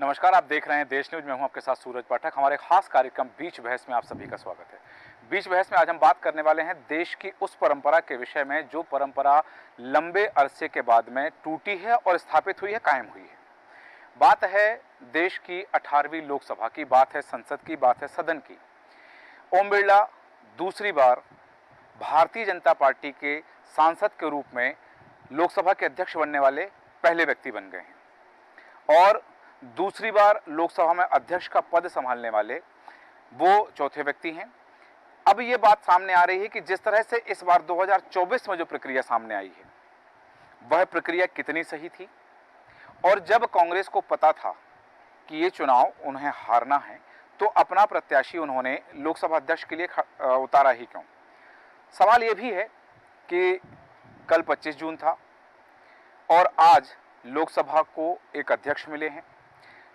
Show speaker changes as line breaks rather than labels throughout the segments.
नमस्कार, आप देख रहे हैं देश न्यूज। मैं हूं आपके साथ सूरज पाठक। हमारे खास कार्यक्रम बीच बहस में आप सभी का स्वागत है। बीच बहस में आज हम बात करने वाले हैं देश की उस परंपरा के विषय में जो परंपरा लंबे अरसे के बाद में टूटी है और स्थापित हुई है, कायम हुई है। बात है देश की 18वीं लोकसभा की, बात है संसद की, बात है सदन की। ओम बिरला दूसरी बार भारतीय जनता पार्टी के सांसद के रूप में लोकसभा के अध्यक्ष बनने वाले पहले व्यक्ति बन गए हैं और दूसरी बार लोकसभा में अध्यक्ष का पद संभालने वाले वो चौथे व्यक्ति हैं। अब ये बात सामने आ रही है कि जिस तरह से इस बार 2024 में जो प्रक्रिया सामने आई है वह प्रक्रिया कितनी सही थी, और जब कांग्रेस को पता था कि ये चुनाव उन्हें हारना है तो अपना प्रत्याशी उन्होंने लोकसभा अध्यक्ष के लिए उतारा ही क्यों। सवाल ये भी है कि कल 25 जून था और आज लोकसभा को एक अध्यक्ष मिले हैं।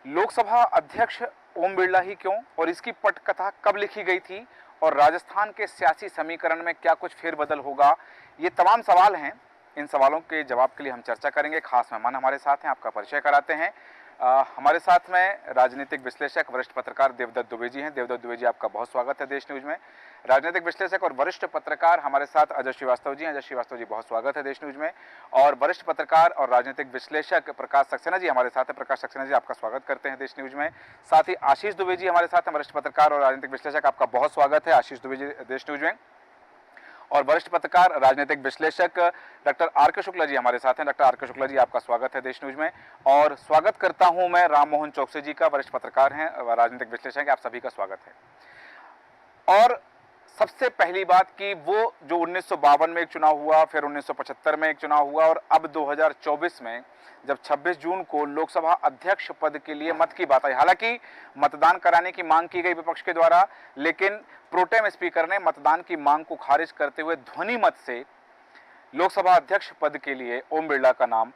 लोकसभा अध्यक्ष ओम बिरला ही क्यों, और इसकी पटकथा कब लिखी गई थी, और राजस्थान के सियासी समीकरण में क्या कुछ फेरबदल होगा, ये तमाम सवाल हैं। इन सवालों के जवाब के लिए हम चर्चा करेंगे। खास मेहमान हमारे साथ हैं, आपका परिचय कराते हैं। हमारे साथ में राजनीतिक विश्लेषक वरिष्ठ पत्रकार देवदत्त दुबे जी हैं। देवदत्त दुबे जी, आपका बहुत स्वागत है देश न्यूज में। राजनीतिक विश्लेषक और वरिष्ठ पत्रकार हमारे साथ अजय श्रीवास्तव जी हैं। अजय श्रीवास्तव जी, बहुत स्वागत है देश न्यूज में। और वरिष्ठ पत्रकार और राजनीतिक विश्लेषक प्रकाश सक्सेना जी हमारे साथ हैं। प्रकाश सक्सेना जी, आपका स्वागत करते हैं देश न्यूज में। साथ ही आशीष दुबे जी हमारे साथ हैं, वरिष्ठ पत्रकार और राजनीतिक विश्लेषक, आपका बहुत स्वागत है आशीष दुबे जी देश न्यूज में। और वरिष्ठ पत्रकार राजनीतिक विश्लेषक डॉक्टर आर के शुक्ला जी हमारे साथ हैं। डॉक्टर आर के शुक्ला जी, आपका स्वागत है देश न्यूज में। और स्वागत करता हूं मैं राम मोहन चौकसी जी का, वरिष्ठ पत्रकार हैं, राजनीतिक विश्लेषक हैं, आप सभी का स्वागत है। और सबसे पहली बात कि वो जो 1952 में एक चुनाव हुआ, फिर 1975 में एक चुनाव हुआ, और अब 2024 में जब 26 जून को लोकसभा अध्यक्ष पद के लिए मत की बात आई। हालांकि मतदान कराने की मांग की गई विपक्ष के द्वारा, लेकिन प्रोटेम स्पीकर ने मतदान की मांग को खारिज करते हुए ध्वनि मत से लोकसभा अध्यक्ष पद के लिए ओम बिरला का नाम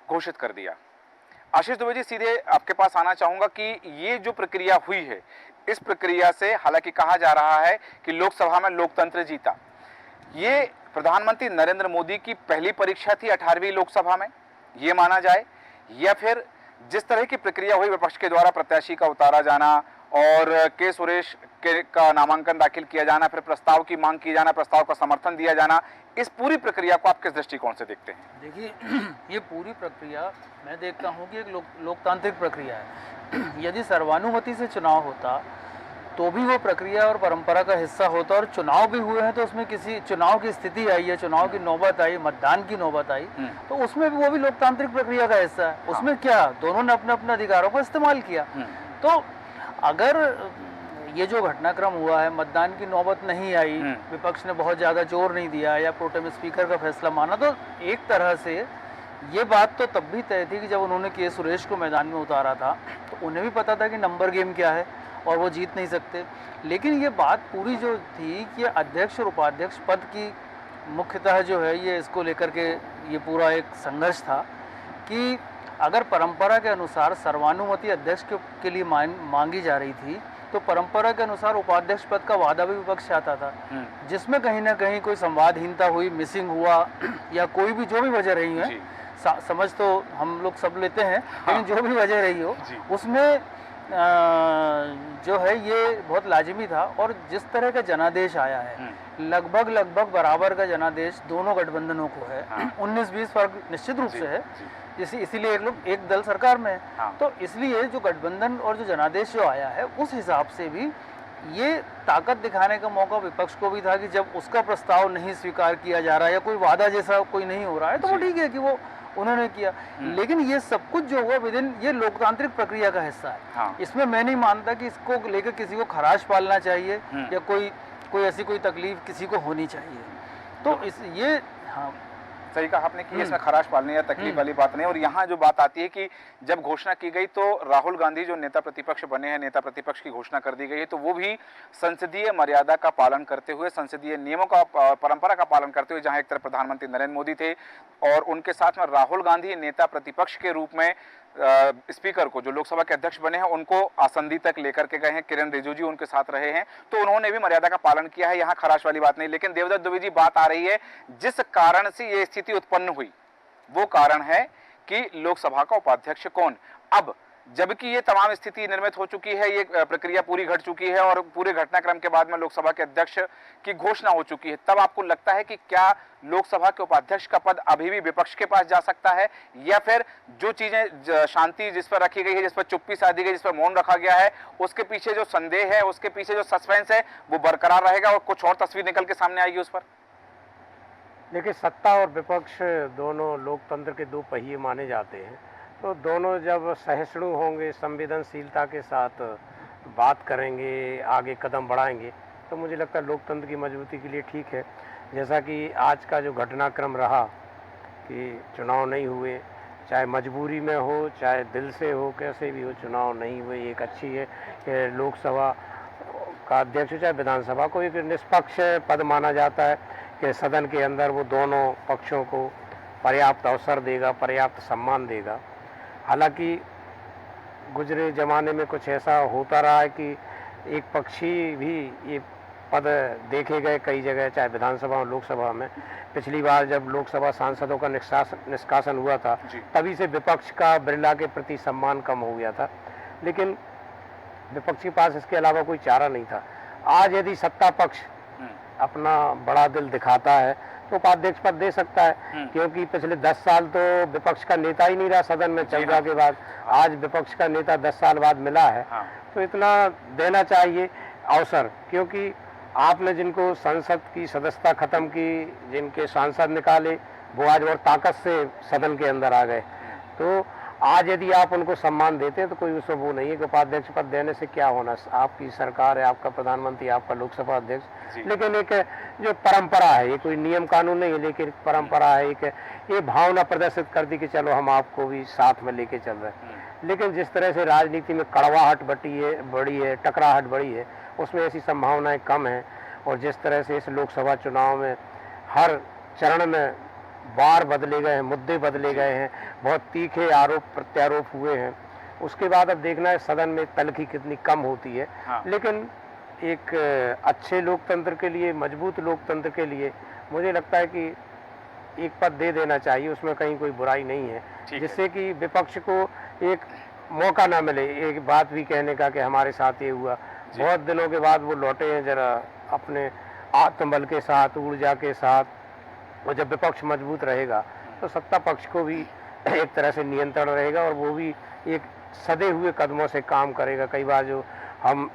घोषित कर दिया। आशीष दुबे जी, सीधे आपके पास आना चाहूंगा कि ये जो प्रक्रिया हुई है, इस प्रक्रिया से हालांकि कहा जा रहा है कि लोकसभा में लोकतंत्र जीता। ये प्रधानमंत्री नरेंद्र मोदी की पहली परीक्षा थी 18वीं लोकसभा में, ये माना जाए, या फिर जिस तरह की प्रक्रिया हुई विपक्ष के द्वारा प्रत्याशी का उतारा जाना और के सुरेश का नामांकन दाखिल किया जाना, फिर प्रस्ताव की मांग की जाना, प्रस्ताव का समर्थन दिया जाना, इस पूरी प्रक्रिया को आप किस दृष्टिकोण से देखते हैं?
देखिए, ये पूरी प्रक्रिया मैं देखता हूँ कि एक लोकतांत्रिक प्रक्रिया है। यदि सर्वानुमति से चुनाव होता तो भी वो प्रक्रिया और परंपरा का हिस्सा होता, और चुनाव भी हुए हैं तो उसमें किसी चुनाव की स्थिति आई है, चुनाव की नौबत आई, मतदान की नौबत आई, तो उसमें भी वो भी लोकतांत्रिक प्रक्रिया का हिस्सा है। उसमें क्या, दोनों ने अपने अपने अधिकारों का इस्तेमाल किया। तो अगर ये जो घटनाक्रम हुआ है, मतदान की नौबत नहीं आई, विपक्ष ने बहुत ज़्यादा जोर नहीं दिया या प्रोटेम स्पीकर का फैसला माना, तो एक तरह से ये बात तो तब भी तय थी कि जब उन्होंने के सुरेश को मैदान में उतारा था तो उन्हें भी पता था कि नंबर गेम क्या है और वो जीत नहीं सकते। लेकिन ये बात पूरी जो थी कि अध्यक्ष और उपाध्यक्ष पद की मुख्यतः जो है, ये इसको लेकर के ये पूरा एक संघर्ष था कि अगर परंपरा के अनुसार सर्वानुमति अध्यक्ष के लिए मांगी जा रही थी, तो परंपरा के अनुसार उपाध्यक्ष पद का वादा भी विपक्ष चाहता था, जिसमें कहीं ना कहीं कोई संवादहीनता हुई, मिसिंग हुआ, या कोई भी जो भी वजह रही है, समझ तो हम लोग सब लेते हैं, लेकिन जो भी वजह रही हो उसमें जो है ये बहुत लाजिमी था। और जिस तरह का जनादेश आया है, लगभग बराबर का जनादेश दोनों गठबंधनों को है। 19-20 फर्क निश्चित रूप से है, इसीलिए एक दल सरकार में है। तो इसलिए जो गठबंधन और जो जनादेश जो आया है, उस हिसाब से भी ये ताकत दिखाने का मौका विपक्ष को भी था कि जब उसका प्रस्ताव नहीं स्वीकार किया जा रहा है या कोई वादा जैसा कोई नहीं हो रहा है, तो वो ठीक है कि वो उन्होंने किया। लेकिन ये सब कुछ जो हुआ विदिन ये लोकतांत्रिक प्रक्रिया का हिस्सा है। इसमें मैं नहीं मानता कि इसको लेकर किसी को खराश पालना चाहिए या कोई ऐसी कोई तकलीफ किसी को होनी चाहिए। तो ये
सही कहा आपने कि इसमें खराश पालने या तकलीफ वाली बात नहीं। और यहाँ जो बात आती है कि जब घोषणा की गई तो राहुल गांधी जो नेता प्रतिपक्ष बने हैं, नेता प्रतिपक्ष की घोषणा कर दी गई है, तो वो भी संसदीय मर्यादा का पालन करते हुए, संसदीय नियमों का, परंपरा का पालन करते हुए, जहां एक तरफ प्रधानमंत्री नरेंद्र मोदी थे और उनके साथ में राहुल गांधी नेता प्रतिपक्ष के रूप में स्पीकर को, जो लोकसभा के अध्यक्ष बने हैं, उनको आसंदी तक लेकर के गए हैं। किरण रिजिजू जी उनके साथ रहे हैं, तो उन्होंने भी मर्यादा का पालन किया है, यहाँ खराश वाली बात नहीं। लेकिन देवदत्त दुबे जी, बात आ रही है जिस कारण से ये स्थिति उत्पन्न हुई, वो कारण है कि लोकसभा का उपाध्यक्ष कौन। अब जबकि ये तमाम स्थिति निर्मित हो चुकी है, ये प्रक्रिया पूरी घट चुकी है और पूरे घटनाक्रम के बाद में लोकसभा के अध्यक्ष की घोषणा हो चुकी है, तब आपको लगता है कि क्या लोकसभा के उपाध्यक्ष का पद अभी भी विपक्ष के पास जा सकता है, या फिर जो चीजें शांति जिस पर रखी गई है, जिस पर चुप्पी साधी गई, जिस पर मौन रखा गया है, उसके पीछे जो संदेह है, उसके पीछे जो सस्पेंस है, वो बरकरार रहेगा और कुछ और तस्वीर निकल के सामने आएगी उस पर?
देखिए, सत्ता और विपक्ष दोनों लोकतंत्र के दो पहिए माने जाते हैं, तो दोनों जब सहिष्णु होंगे, संवेदनशीलता के साथ बात करेंगे, आगे कदम बढ़ाएंगे, तो मुझे लगता है लोकतंत्र की मजबूती के लिए ठीक है। जैसा कि आज का जो घटनाक्रम रहा कि चुनाव नहीं हुए, चाहे मजबूरी में हो, चाहे दिल से हो, कैसे भी हो, चुनाव नहीं हुए, एक अच्छी है कि लोकसभा का अध्यक्ष चाहे विधानसभा को एक निष्पक्ष पद माना जाता है कि सदन के अंदर वो दोनों पक्षों को पर्याप्त अवसर देगा, पर्याप्त सम्मान देगा। हालांकि गुजरे ज़माने में कुछ ऐसा होता रहा है कि एक पक्षी भी ये पद देखे गए कई जगह, चाहे विधानसभा और लोकसभा में। पिछली बार जब लोकसभा सांसदों का निष्कासन हुआ था, तभी से विपक्ष का बिरला के प्रति सम्मान कम हो गया था, लेकिन विपक्ष के पास इसके अलावा कोई चारा नहीं था। आज यदि सत्ता पक्ष अपना बड़ा दिल दिखाता है तो उपाध्यक्ष पद दे सकता है, क्योंकि पिछले 10 साल तो विपक्ष का नेता ही नहीं रहा सदन में चर्चा के बाद। आज विपक्ष का नेता 10 साल बाद मिला है, तो इतना देना चाहिए अवसर, क्योंकि आपने जिनको संसद की सदस्यता खत्म की, जिनके सांसद निकाले, वो आज और ताकत से सदन के अंदर आ गए। तो आज यदि आप उनको सम्मान देते हैं तो कोई उसमें वो नहीं है कि उपाध्यक्ष पद देने से क्या होना, आपकी सरकार है, आपका प्रधानमंत्री, आपका लोकसभा अध्यक्ष। लेकिन एक जो परंपरा है, ये कोई नियम कानून नहीं है, लेकिन परंपरा है, एक ये भावना प्रदर्शित कर दी कि चलो हम आपको भी साथ में लेके चल रहे हैं। लेकिन जिस तरह से राजनीति में कड़वाहट बढ़ी है, टकराहट बढ़ी है, उसमें ऐसी संभावनाएं कम हैं। और जिस तरह से इस लोकसभा चुनाव में हर चरण में वार बदले गए हैं, मुद्दे बदले गए हैं, बहुत तीखे आरोप प्रत्यारोप हुए हैं, उसके बाद अब देखना है सदन में तलखी कितनी कम होती है। लेकिन एक अच्छे लोकतंत्र के लिए, मजबूत लोकतंत्र के लिए मुझे लगता है कि एक पद दे देना चाहिए, उसमें कहीं कोई बुराई नहीं है, जिससे कि विपक्ष को एक मौका ना मिले एक बात भी कहने का कि हमारे साथ ये हुआ। बहुत दिनों के बाद वो लौटे हैं जरा अपने आत्मबल के साथ, ऊर्जा के साथ, और जब विपक्ष मजबूत रहेगा तो सत्ता पक्ष को भी एक तरह से नियंत्रण रहेगा और वो भी एक सदे हुए कदमों से काम करेगा। कई बार जो हम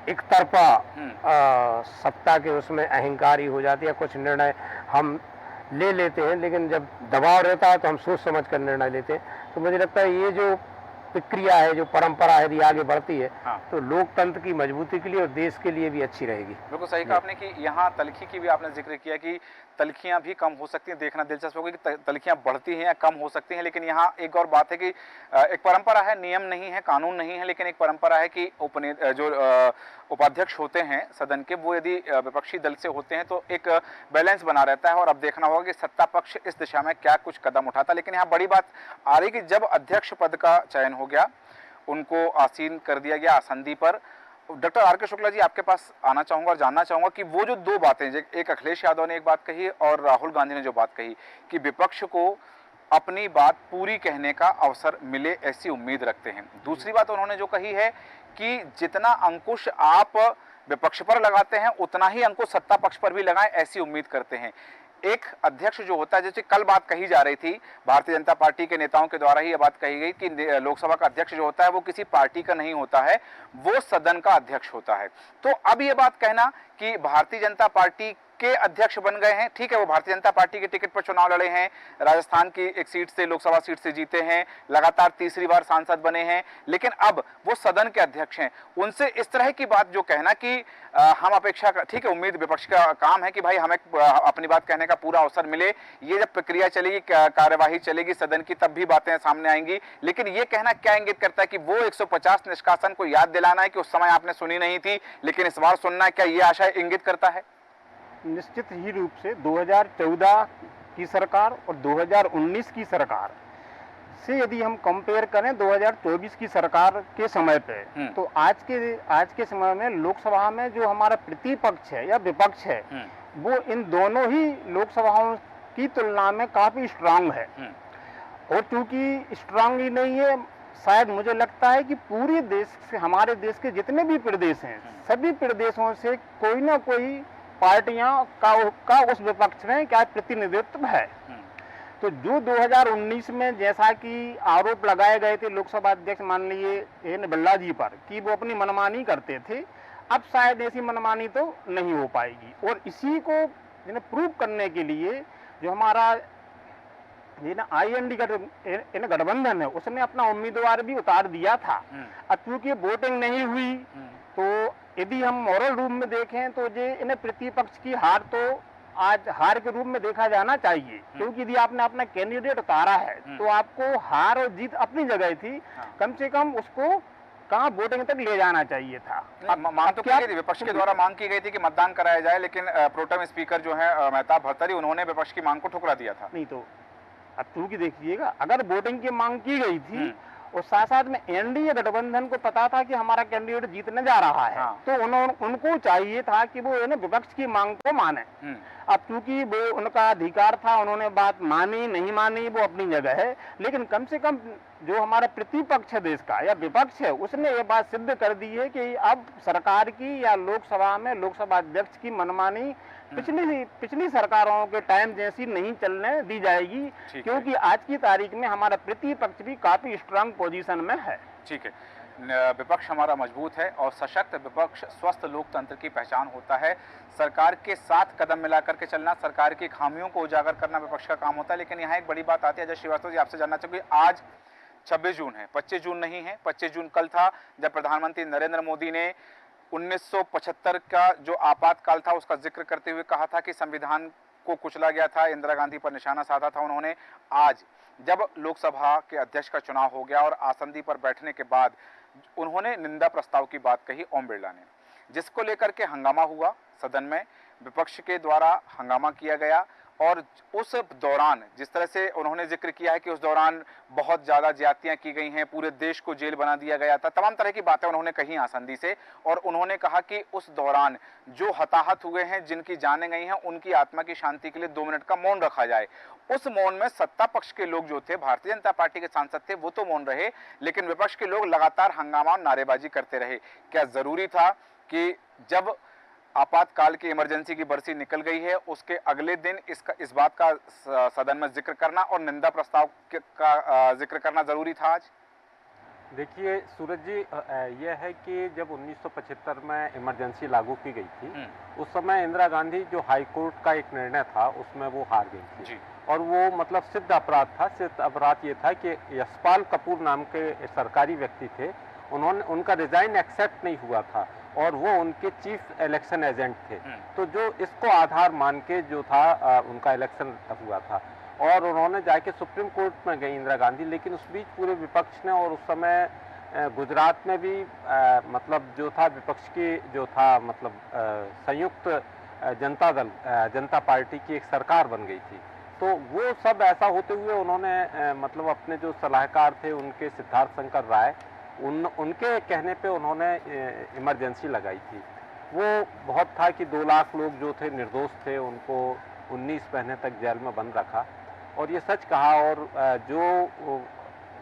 एक तरफा सत्ता के उसमें अहंकारी हो जाती है, कुछ निर्णय हम ले लेते हैं, लेकिन जब दबाव रहता है तो हम सोच समझ कर निर्णय लेते हैं। तो मुझे लगता है ये जो प्रक्रिया है, जो परंपरा है, यदि आगे बढ़ती है तो लोकतंत्र की मजबूती के लिए और देश के लिए भी अच्छी रहेगी।
बिल्कुल सही कहा आपने कि यहाँ तलखी की भी आपने जिक्र किया कि तलखियाँ भी कम हो सकती हैं। देखना दिलचस्प होगा कि तलखियाँ बढ़ती हैं या कम हो सकती हैं। लेकिन यहाँ एक और बात है कि एक परंपरा है, नियम नहीं है, कानून नहीं है, लेकिन एक परंपरा है कि उपाध्यक्ष होते हैं सदन के, वो यदि विपक्षी दल से होते हैं तो एक बैलेंस बना रहता है। और अब देखना होगा कि सत्ता पक्ष इस दिशा में क्या कुछ कदम उठाता। लेकिन यहाँ बड़ी बात आ रही कि जब अध्यक्ष पद का चयन हो गया, उनको आसीन कर दिया गया आसंदी पर, डॉक्टर आर के शुक्ला जी आपके पास आना चाहूँगा और जानना चाहूँगा कि वो जो दो बातें, एक अखिलेश यादव ने एक बात कही और राहुल गांधी ने जो बात कही कि विपक्ष को अपनी बात पूरी कहने का अवसर मिले, ऐसी उम्मीद रखते हैं। दूसरी बात उन्होंने जो कही है कि जितना अंकुश आप विपक्ष पर लगाते हैं उतना ही अंकुश सत्ता पक्ष पर भी लगाएं, ऐसी उम्मीद करते हैं। एक अध्यक्ष जो होता है, जैसे कल बात कही जा रही थी, भारतीय जनता पार्टी के नेताओं के द्वारा ही यह बात कही गई कि लोकसभा का अध्यक्ष जो होता है वो किसी पार्टी का नहीं होता है, वो सदन का अध्यक्ष होता है। तो अब ये बात कहना कि भारतीय जनता पार्टी के अध्यक्ष बन गए हैं, ठीक है, वो भारतीय जनता पार्टी के टिकट पर चुनाव लड़े हैं, राजस्थान की एक सीट से, लोकसभा सीट से जीते हैं, लगातार तीसरी बार सांसद बने हैं, लेकिन अब वो सदन के अध्यक्ष हैं। उनसे इस तरह की बात जो कहना कि हम अपेक्षा, ठीक है, उम्मीद विपक्ष का काम है कि भाई हमें अपनी बात कहने का पूरा अवसर मिले, ये जब प्रक्रिया चलेगी, कार्यवाही चलेगी सदन की, तब भी बातें सामने आएंगी। लेकिन ये कहना क्या इंगित करता है कि वो 150 निष्कासन को याद दिलाना है कि उस समय आपने सुनी नहीं थी लेकिन इस बार सुनना है, क्या ये आशय इंगित करता है?
निश्चित ही रूप से 2014 की सरकार और 2019 की सरकार से यदि हम कंपेयर करें 2024 की सरकार के समय पे, तो आज के समय में लोकसभा में जो हमारा प्रतिपक्ष है या विपक्ष है, वो इन दोनों ही लोकसभाओं की तुलना में काफी स्ट्रांग है। और चूंकि स्ट्रांग ही नहीं है, शायद मुझे लगता है कि पूरे देश से, हमारे देश के जितने भी प्रदेश हैं, सभी प्रदेशों से कोई ना कोई पार्टियां का उस विपक्ष में क्या प्रतिनिधित्व है। तो जो 2019 में जैसा कि आरोप लगाए गए थे लोकसभा अध्यक्ष माननीय एन बिरला जी पर कि वो अपनी मनमानी करते थे, अब शायद ऐसी मनमानी तो नहीं हो पाएगी। और इसी को प्रूव करने के लिए जो हमारा IND गठबंधन है, उसने अपना उम्मीदवार भी उतार दिया था। अब क्योंकि वोटिंग नहीं हुई, तो यदि हम मॉरल रूप में देखें तो ये इन्हें प्रतिपक्ष की हार तो आज हार के रूप में देखा जाना चाहिए, क्योंकि यदि आपने अपना कैंडिडेट उतारा है तो आपको हार और जीत अपनी जगह थी, कम से कम उसको कहाँ वोटिंग तक ले जाना चाहिए था।
मांग तो की गई थी, विपक्ष के द्वारा मांग की गई थी कि मतदान कराया जाए, लेकिन प्रोटेम स्पीकर जो है मेहताब भर्तरी, उन्होंने विपक्ष की मांग को ठुकरा दिया था।
नहीं तो अब क्योंकि देखिएगा, अगर वोटिंग की मांग की गई थी और साथ साथ में NDA गठबंधन को पता था कि हमारा कैंडिडेट जीतने जा रहा है, तो उनको चाहिए था कि वो विपक्ष की मांग को माने। अब क्योंकि वो उनका अधिकार था, उन्होंने बात मानी नहीं मानी वो अपनी जगह है, लेकिन कम से कम जो हमारा प्रतिपक्ष है देश का या विपक्ष है, उसने ये बात सिद्ध कर दी है कि अब सरकार की या लोकसभा में लोकसभा अध्यक्ष की मनमानी पिछली सरकारों के टाइम जैसी नहीं चलने दी जाएगी, क्योंकि आज की तारीख में हमारा प्रतिपक्ष भी काफी स्ट्रांग पोजीशन में है।
ठीक है, विपक्ष हमारा मजबूत है और सशक्त विपक्ष स्वस्थ लोकतंत्र की पहचान होता है। सरकार के साथ कदम मिलाकर के चलना, सरकार की खामियों को उजागर करना विपक्ष का काम होता है। लेकिन यहाँ एक बड़ी बात आती है, अजय श्रीवास्तव जी, आपसे जानना चाहूंगी, आज 26 जून है, 25 जून नहीं है। 25 जून कल था जब प्रधानमंत्री नरेंद्र मोदी ने 1975 का जो आपातकाल था उसका जिक्र करते हुए कहा था कि संविधान को कुचला गया था, इंदिरा गांधी पर निशाना साधा था उन्होंने। आज जब लोकसभा के अध्यक्ष का चुनाव हो गया और आसंदी पर बैठने के बाद उन्होंने निंदा प्रस्ताव की बात कही ओम बिरला ने, जिसको लेकर के हंगामा हुआ सदन में, विपक्ष के द्वारा हंगामा किया गया। और उस दौरान जिस तरह से उन्होंने जिक्र किया है कि उस दौरान बहुत ज़्यादा ज्यादतियां की गई हैं, पूरे देश को जेल बना दिया गया था, तमाम तरह की बातें उन्होंने कही आसंदी से। और उन्होंने कहा कि उस दौरान जो हताहत हुए हैं, जिनकी जानें गई हैं, उनकी आत्मा की शांति के लिए 2 मिनट का मौन रखा जाए। उस मौन में सत्ता पक्ष के लोग जो थे, भारतीय जनता पार्टी के सांसद थे, वो तो मौन रहे, लेकिन विपक्ष के लोग लगातार हंगामा और नारेबाजी करते रहे। क्या जरूरी था कि जब आपातकाल की इमरजेंसी की बरसी निकल गई है, उसके अगले दिन इस बात का सदन में जिक्र करना और निंदा प्रस्ताव का जिक्र करना जरूरी था आज?
देखिए सूरज जी, यह है कि जब 1975 में इमरजेंसी लागू की गई थी, उस समय इंदिरा गांधी जो हाई कोर्ट का एक निर्णय था उसमें वो हार गई थी जी। और वो मतलब सिद्ध अपराध था। सिद्ध अपराध ये था कि यशपाल कपूर नाम के सरकारी व्यक्ति थे, उनका रिजाइन एक्सेप्ट नहीं हुआ था और वो उनके चीफ इलेक्शन एजेंट थे। तो जो इसको आधार मान के जो था उनका इलेक्शन हुआ था और उन्होंने जाके सुप्रीम कोर्ट में गई इंदिरा गांधी। लेकिन उस बीच पूरे विपक्ष ने, और उस समय गुजरात में भी मतलब जो था विपक्ष की जो था मतलब संयुक्त जनता पार्टी की एक सरकार बन गई थी। तो वो सब ऐसा होते हुए उन्होंने मतलब अपने जो सलाहकार थे उनके सिद्धार्थ शंकर राय, उनके कहने पे उन्होंने इमरजेंसी लगाई थी। वो बहुत था कि 2 लाख लोग जो थे निर्दोष थे, उनको 19 महीने तक जेल में बंद रखा और ये सच कहा। और जो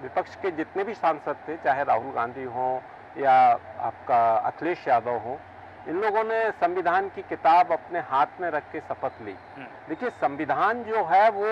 विपक्ष के जितने भी सांसद थे, चाहे राहुल गांधी हों या आपका अखिलेश यादव हों, इन लोगों ने संविधान की किताब अपने हाथ में रख के शपथ ली। देखिए, संविधान जो है वो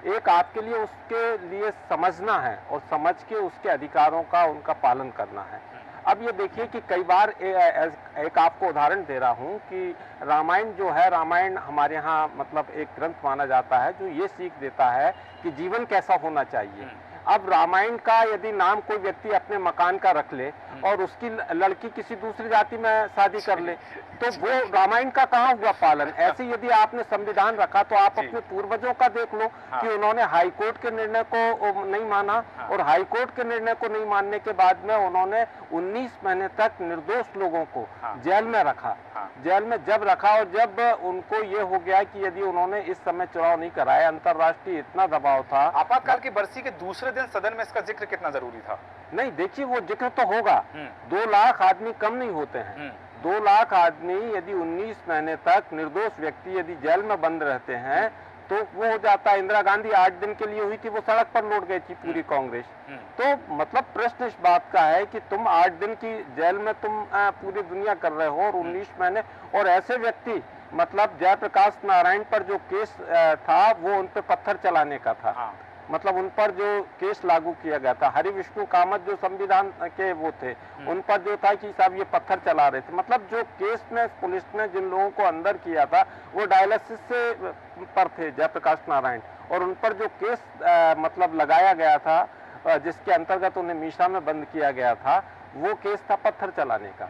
एक आपके लिए उसके लिए समझना है और समझ के उसके अधिकारों का उनका पालन करना है। अब ये देखिए कि कई बार एक आपको उदाहरण दे रहा हूँ कि रामायण जो है, रामायण हमारे यहाँ मतलब एक ग्रंथ माना जाता है जो ये सीख देता है कि जीवन कैसा होना चाहिए। अब रामायण का यदि नाम कोई व्यक्ति अपने मकान का रख ले और उसकी लड़की किसी दूसरी जाति में शादी कर ले, तो वो रामायण का कहाँ हुआ पालन? ऐसे यदि आपने संविधान रखा तो आप अपने पूर्वजों का देख लो कि उन्होंने हाई कोर्ट के निर्णय को नहीं माना और हाई कोर्ट के निर्णय को नहीं मानने के बाद में उन्होंने 19 महीने तक निर्दोष लोगों को जेल में रखा। जेल में जब रखा और जब उनको ये हो गया कि यदि उन्होंने इस समय चुनाव नहीं कराया, अंतर्राष्ट्रीय इतना दबाव था।
आपातकाल की बरसी के दूसरे दिन सदन में इसका जिक्र कितना जरूरी था?
नहीं, देखिए वो जिक्र तो होगा। 2 लाख आदमी कम नहीं होते हैं। 2 लाख आदमी यदि 19 महीने तक निर्दोष व्यक्ति यदि जेल में बंद रहते हैं तो वो हो जाता है। इंदिरा गांधी 8 दिन के लिए हुई थी, वो सड़क पर लौट गई थी पूरी कांग्रेस। तो मतलब प्रश्न इस बात का है कि तुम 8 दिन की जेल में तुम पूरी दुनिया कर रहे हो, और 19 महीने, और ऐसे व्यक्ति मतलब जयप्रकाश नारायण पर जो केस था वो उन पर पत्थर चलाने का था। मतलब उन पर जो केस लागू किया गया था, हरि विष्णु कामत जो संविधान के वो थे, उन पर जो था कि साहब ये पत्थर चला रहे थे। मतलब जो केस में पुलिस ने जिन लोगों को अंदर किया था वो डायलिसिस से पर थे, जयप्रकाश नारायण, और उन पर जो केस मतलब लगाया गया था जिसके अंतर्गत उन्हें मीशा में बंद किया गया था, वो केस था पत्थर चलाने का।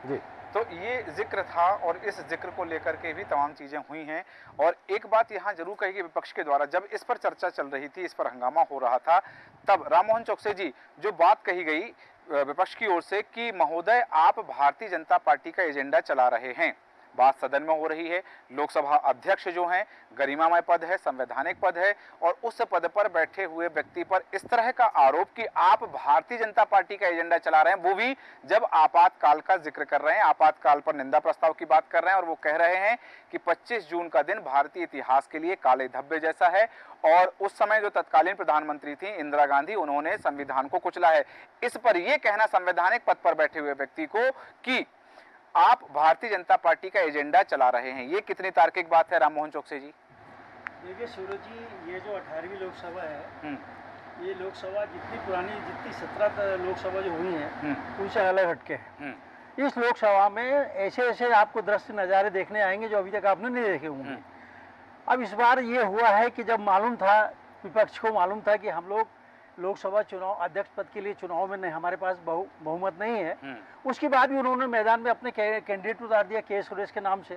जी,
तो ये जिक्र था, और इस जिक्र को लेकर के भी तमाम चीजें हुई हैं। और एक बात यहाँ जरूर कही कि विपक्ष के द्वारा जब इस पर चर्चा चल रही थी, इस पर हंगामा हो रहा था, तब राममोहन चौकसे जी जो बात कही गई विपक्ष की ओर से कि महोदय आप भारतीय जनता पार्टी का एजेंडा चला रहे हैं, बात सदन में हो रही है, लोकसभा अध्यक्ष जो हैं, गरिमामय पद है, संवैधानिक पद है, और उस पद पर बैठे हुए व्यक्ति पर इस तरह का आरोप कि आप भारतीय जनता पार्टी का एजेंडा चला रहे हैं, वो भी जब आपातकाल का जिक्र कर रहे हैं, आपातकाल पर निंदा प्रस्ताव की बात कर रहे हैं, और वो कह रहे हैं कि 25 जून का दिन भारतीय इतिहास के लिए काले धब्बे जैसा है, और उस समय जो तत्कालीन प्रधानमंत्री थी इंदिरा गांधी, उन्होंने संविधान को कुचला है। इस पर यह कहना संवैधानिक पद पर बैठे हुए व्यक्ति को कि आप भारतीय जनता पार्टी का एजेंडा चला रहे हैं, ये कितनी तार्किक बात है राममोहन चौकसे जी?
देखिए सूरज जी, ये जो 18वीं लोकसभा है, ये लोकसभा जितनी पुरानी, जितनी 17 लोकसभा जो हुई हैं, उनसे अलग हटके है। इस लोकसभा में ऐसे ऐसे आपको दृश्य नज़ारे देखने आएंगे जो अभी तक आपने नहीं देखे होंगे। अब इस बार ये हुआ है कि जब मालूम था, विपक्ष को मालूम था कि हम लोग लोकसभा चुनाव अध्यक्ष पद के लिए चुनाव में नहीं, हमारे पास बहुमत नहीं है, उसके बाद भी उन्होंने मैदान में अपने कैंडिडेट उतार दिया के सुरेश के नाम से।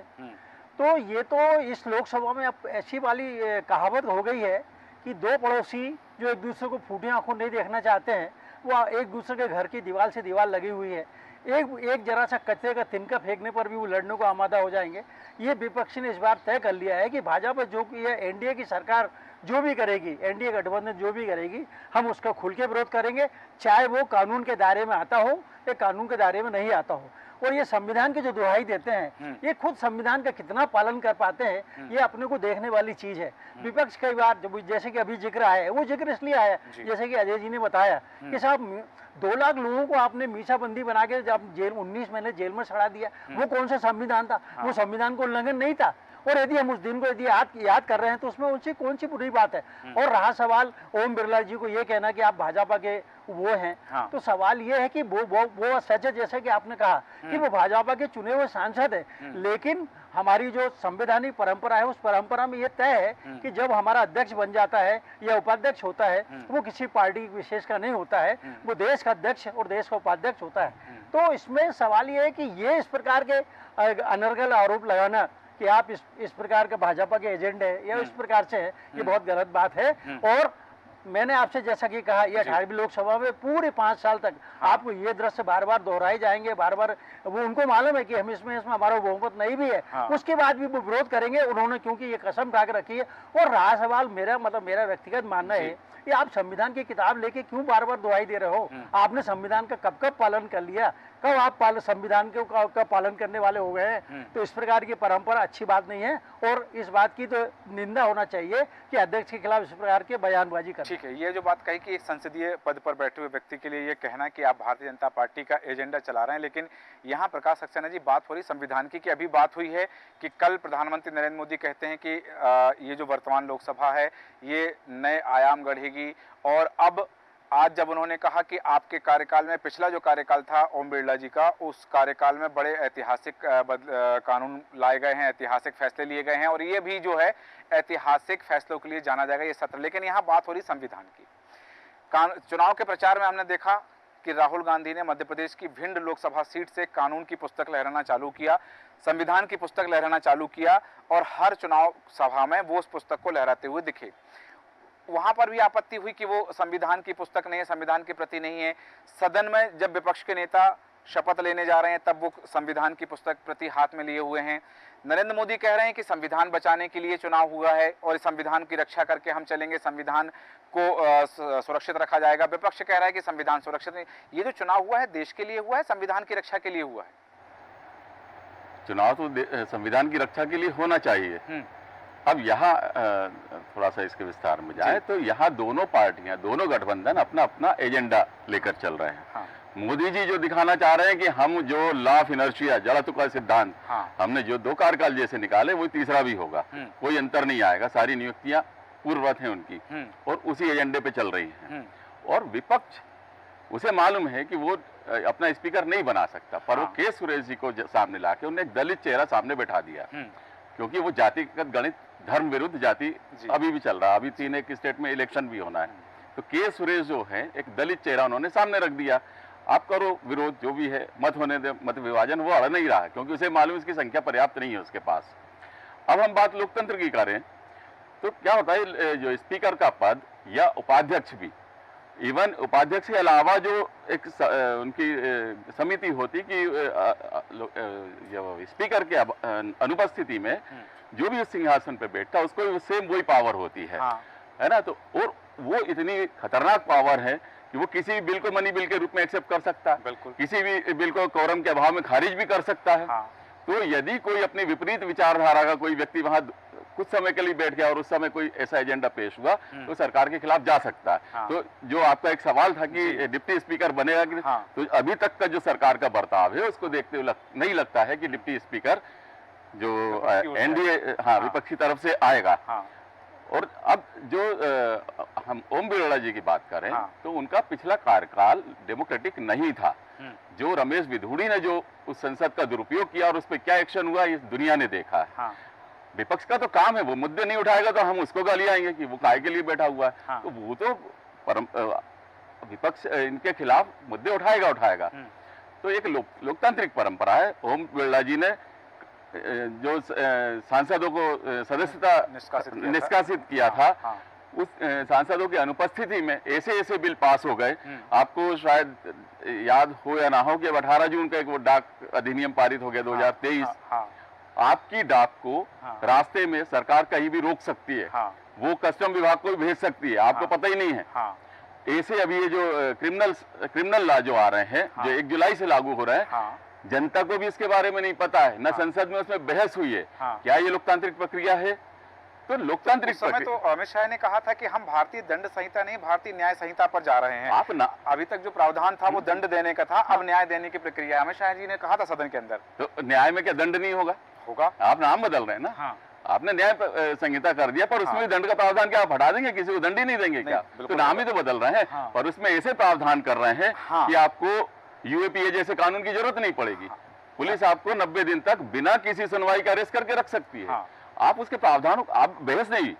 तो ये तो इस लोकसभा में अब ऐसी वाली कहावत हो गई है कि दो पड़ोसी जो एक दूसरे को फूटी आंखों नहीं देखना चाहते हैं, वो एक दूसरे के घर की दीवार से दीवार लगी हुई है, एक जरा सा कचरे का तिनका फेंकने पर भी वो लड़ने को आमादा हो जाएंगे। ये विपक्ष ने इस बार तय कर लिया है कि भाजपा जो ये एनडीए की सरकार जो भी करेगी, एनडीए गठबंधन जो भी करेगी, हम उसका खुल के विरोध करेंगे, चाहे वो कानून के दायरे में आता हो या कानून के दायरे में नहीं आता हो। और ये संविधान की जो दुहाई देते हैं, ये खुद संविधान का कितना पालन कर पाते हैं, ये अपने को देखने वाली चीज है। विपक्ष कई बार जैसे कि अभी जिक्र आया है, वो जिक्र इसलिए आया जैसे कि अजय जी ने बताया कि साहब 2 लाख लोगों को आपने मीसाबंदी बना के जब जेल 19 महीने जेल में सड़ा दिया, वो कौन सा संविधान था? वो संविधान को उल्लंघन नहीं था। और यदि हम उस दिन को यदि याद कर रहे हैं तो उसमें उनसे कौन सी बुरी बात है? और रहा सवाल ओम बिरला जी को ये कहना कि आप भाजपा के वो हैं, तो सवाल ये है कि वो सच है, जैसे कि आपने कहा कि वो भाजपा के चुने हुए सांसद है, लेकिन हमारी जो संवैधानिक परंपरा है, उस परंपरा में ये तय है कि जब हमारा अध्यक्ष बन जाता है या उपाध्यक्ष होता है, वो किसी पार्टी विशेष का नहीं होता है, वो देश का अध्यक्ष और देश का उपाध्यक्ष होता है। तो इसमें सवाल ये है कि ये इस प्रकार के अनर्गल आरोप लगाना कि आप इस प्रकार के भाजपा के एजेंट है या इस प्रकार से है, ये बहुत गलत बात है। और मैंने आपसे जैसा कि कहा, ये 18वीं लोकसभा में पूरे 5 साल तक आपको ये दृश्य बार बार दोहराए जाएंगे, बार बार वो उनको मालूम है कि हम इसमें हमारा बहुमत नहीं भी है, उसके बाद भी वो विरोध करेंगे। उन्होंने क्योंकि ये कसम खा के रखी है। और रहा सवाल मेरा व्यक्तिगत मानना है कि आप संविधान की किताब लेके क्यों बार बार दुहाई दे रहे हो? आपने संविधान का कब पालन कर लिया? कब आप संविधान का पालन करने वाले हो गए हैं? तो इस प्रकार की परंपरा अच्छी बात नहीं है, और इस बात की तो निंदा होना चाहिए कि अध्यक्ष के खिलाफ इस प्रकार के बयानबाजी कर।
ठीक है, ये जो बात कही कि एक संसदीय पद पर बैठे हुए व्यक्ति के लिए ये कहना कि आप भारतीय जनता पार्टी का एजेंडा चला रहे हैं, लेकिन यहाँ प्रकाश सक्सेना जी बात हो रही संविधान की, कि अभी बात हुई है कि कल प्रधानमंत्री नरेंद्र मोदी कहते हैं कि ये जो वर्तमान लोकसभा है ये नए आयाम गढ़ेगी, और अब आज जब उन्होंने कहा कि आपके कार्यकाल में, पिछला जो कार्यकाल था ओम बिरला जी का, उस कार्यकाल में बड़े ऐतिहासिक कानून लाए गए हैं, ऐतिहासिक फैसले लिए गए हैं, और ये भी जो है ऐतिहासिक फैसलों के लिए जाना जाएगा ये सत्र। लेकिन यहाँ बात हो रही संविधान की। चुनाव के प्रचार में हमने देखा कि राहुल गांधी ने मध्य प्रदेश की भिंड लोकसभा सीट से कानून की पुस्तक लहराना चालू किया, संविधान की पुस्तक लहराना चालू किया, और हर चुनाव सभा में वो उस पुस्तक को लहराते हुए दिखे। वहां पर भी आपत्ति हुई कि वो संविधान की पुस्तक नहीं है, संविधान की प्रति नहीं है। सदन में जब विपक्ष के नेता शपथ लेने जा रहे हैं तब वो संविधान की पुस्तक प्रति हाथ में लिए हुए हैं। नरेंद्र मोदी कह रहे हैं कि संविधान बचाने के लिए चुनाव हुआ है और संविधान की रक्षा करके हम चलेंगे, संविधान को सुरक्षित रखा जाएगा। विपक्ष कह रहा है कि संविधान सुरक्षित नहीं। ये जो चुनाव हुआ है देश के लिए हुआ है, संविधान की रक्षा के लिए हुआ है?
चुनाव तो संविधान की रक्षा के लिए होना चाहिए, अब यहाँ थोड़ा सा इसके विस्तार में जाए तो यहाँ दोनों पार्टियां, दोनों गठबंधन अपना अपना एजेंडा लेकर चल रहे हैं।
हाँ।
मोदी जी जो दिखाना चाह रहे हैं कि हम जो लॉ ऑफ इनर्शिया, जड़त्व का सिद्धांत,
हाँ।
हमने जो 2 कार्यकाल जैसे निकाले वो तीसरा भी होगा, कोई अंतर नहीं आएगा, सारी नियुक्तियां पूर्ववत हैं उनकी और उसी एजेंडे पे चल रही हैं। और विपक्ष, उसे मालूम है कि वो अपना स्पीकर नहीं बना सकता, पर वो के सुरेश जी को सामने लाके उन्हें एक दलित चेहरा सामने बैठा दिया, क्योंकि वो जातिगत गणित, धर्म विरुद्ध जाति अभी भी चल रहा है, अभी 3 स्टेट में इलेक्शन भी होना है। तो के सुरेश जो है एक दलित चेहरा उन्होंने सामने रख दिया। आप करो विरोध, जो भी है, मत होने दे, मत विभाजन, वो अड़ नहीं रहा, क्योंकि उसे मालूम इसकी संख्या पर्याप्त नहीं है उसके पास। अब हम बात लोकतंत्र की करें तो क्या होता है, जो स्पीकर का पद या उपाध्यक्ष भी, इवन उपाध्यक्ष के अलावा जो एक उनकी समिति होती कि स्पीकर के अनुपस्थिति में जो भी उस सिंहासन पे बैठता है उसको सेम वही पावर होती है ना। तो और वो इतनी खतरनाक पावर है कि वो किसी भी बिल को मनी बिल के रूप में एक्सेप्ट कर सकता है,
बिल्कुल,
किसी भी बिल को कोरम के अभाव में खारिज भी कर सकता है। तो यदि कोई अपनी विपरीत विचारधारा का कोई व्यक्ति वहां कुछ समय के लिए बैठ गया और उस समय कोई ऐसा एजेंडा पेश हुआ तो सरकार के खिलाफ जा सकता है। तो जो आपका एक सवाल था कि डिप्टी स्पीकर बनेगा कि, तो अभी तक का जो सरकार का बर्ताव है उसको देखते हुए नहीं लगता है कि डिप्टी स्पीकर जो एनडीए विपक्षी तरफ से आएगा। और अब जो हम ओम बिरला जी की बात करें तो उनका पिछला कार्यकाल डेमोक्रेटिक नहीं था। जो रमेश विधुड़ी ने जो उस संसद का दुरुपयोग किया और उस पर क्या एक्शन हुआ इस दुनिया ने देखा है। विपक्ष का तो काम है, वो मुद्दे नहीं उठाएगा तो हम उसको गाली आएंगे कि वो काय के लिए बैठा हुआ है। तो वो तो विपक्ष इनके खिलाफ मुद्दे उठाएगा। तो एक लोकतांत्रिक परंपरा है। ओम बिरला जी ने जो सांसदों को सदस्यता निष्कासित किया था, उस सांसदों की अनुपस्थिति में ऐसे बिल पास हो गए। आपको शायद याद हो या ना हो कि 18 जून का एक वो डाक अधिनियम पारित हो गया 2023। आपकी डाक को रास्ते में सरकार कहीं भी रोक सकती है, वो कस्टम विभाग को भी भेज सकती है, आपको पता ही नहीं है। ऐसे अभी ये जो क्रिमिनल लॉ जो आ रहे हैं, जो 1 जुलाई से लागू हो रहे हैं, जनता को भी इसके बारे में नहीं पता है, न संसद में उसमें बहस हुई है। क्या ये लोकतांत्रिक प्रक्रिया है? तो लोकतांत्रिक
समय तो अमित शाह ने कहा था कि हम भारतीय दंड संहिता नहीं, भारतीय न्याय संहिता पर जा रहे हैं।
आप ना,
अभी तक जो प्रावधान था वो दंड देने का था, अब न्याय देने की प्रक्रिया। अमित शाह जी ने कहा था सदन के अंदर।
तो न्याय में क्या दंड नहीं होगा? आप नाम बदल रहे हैं ना। आपने न्याय संहिता कर दिया, पर उसमें भी दंड का प्रावधान क्या आप हटा देंगे? किसी को दंड ही नहीं देंगे क्या? तो नाम ही तो बदल रहे हैं, पर उसमें ऐसे प्रावधान कर रहे हैं कि आपको यूएपीए जैसे कानून की जरूरत नहीं पड़ेगी। पुलिस आपको 90 दिन तक बिना किसी सुनवाई का अरेस्ट करके रख सकती है। आप उसके प्रावधानों, आप बहस नहीं,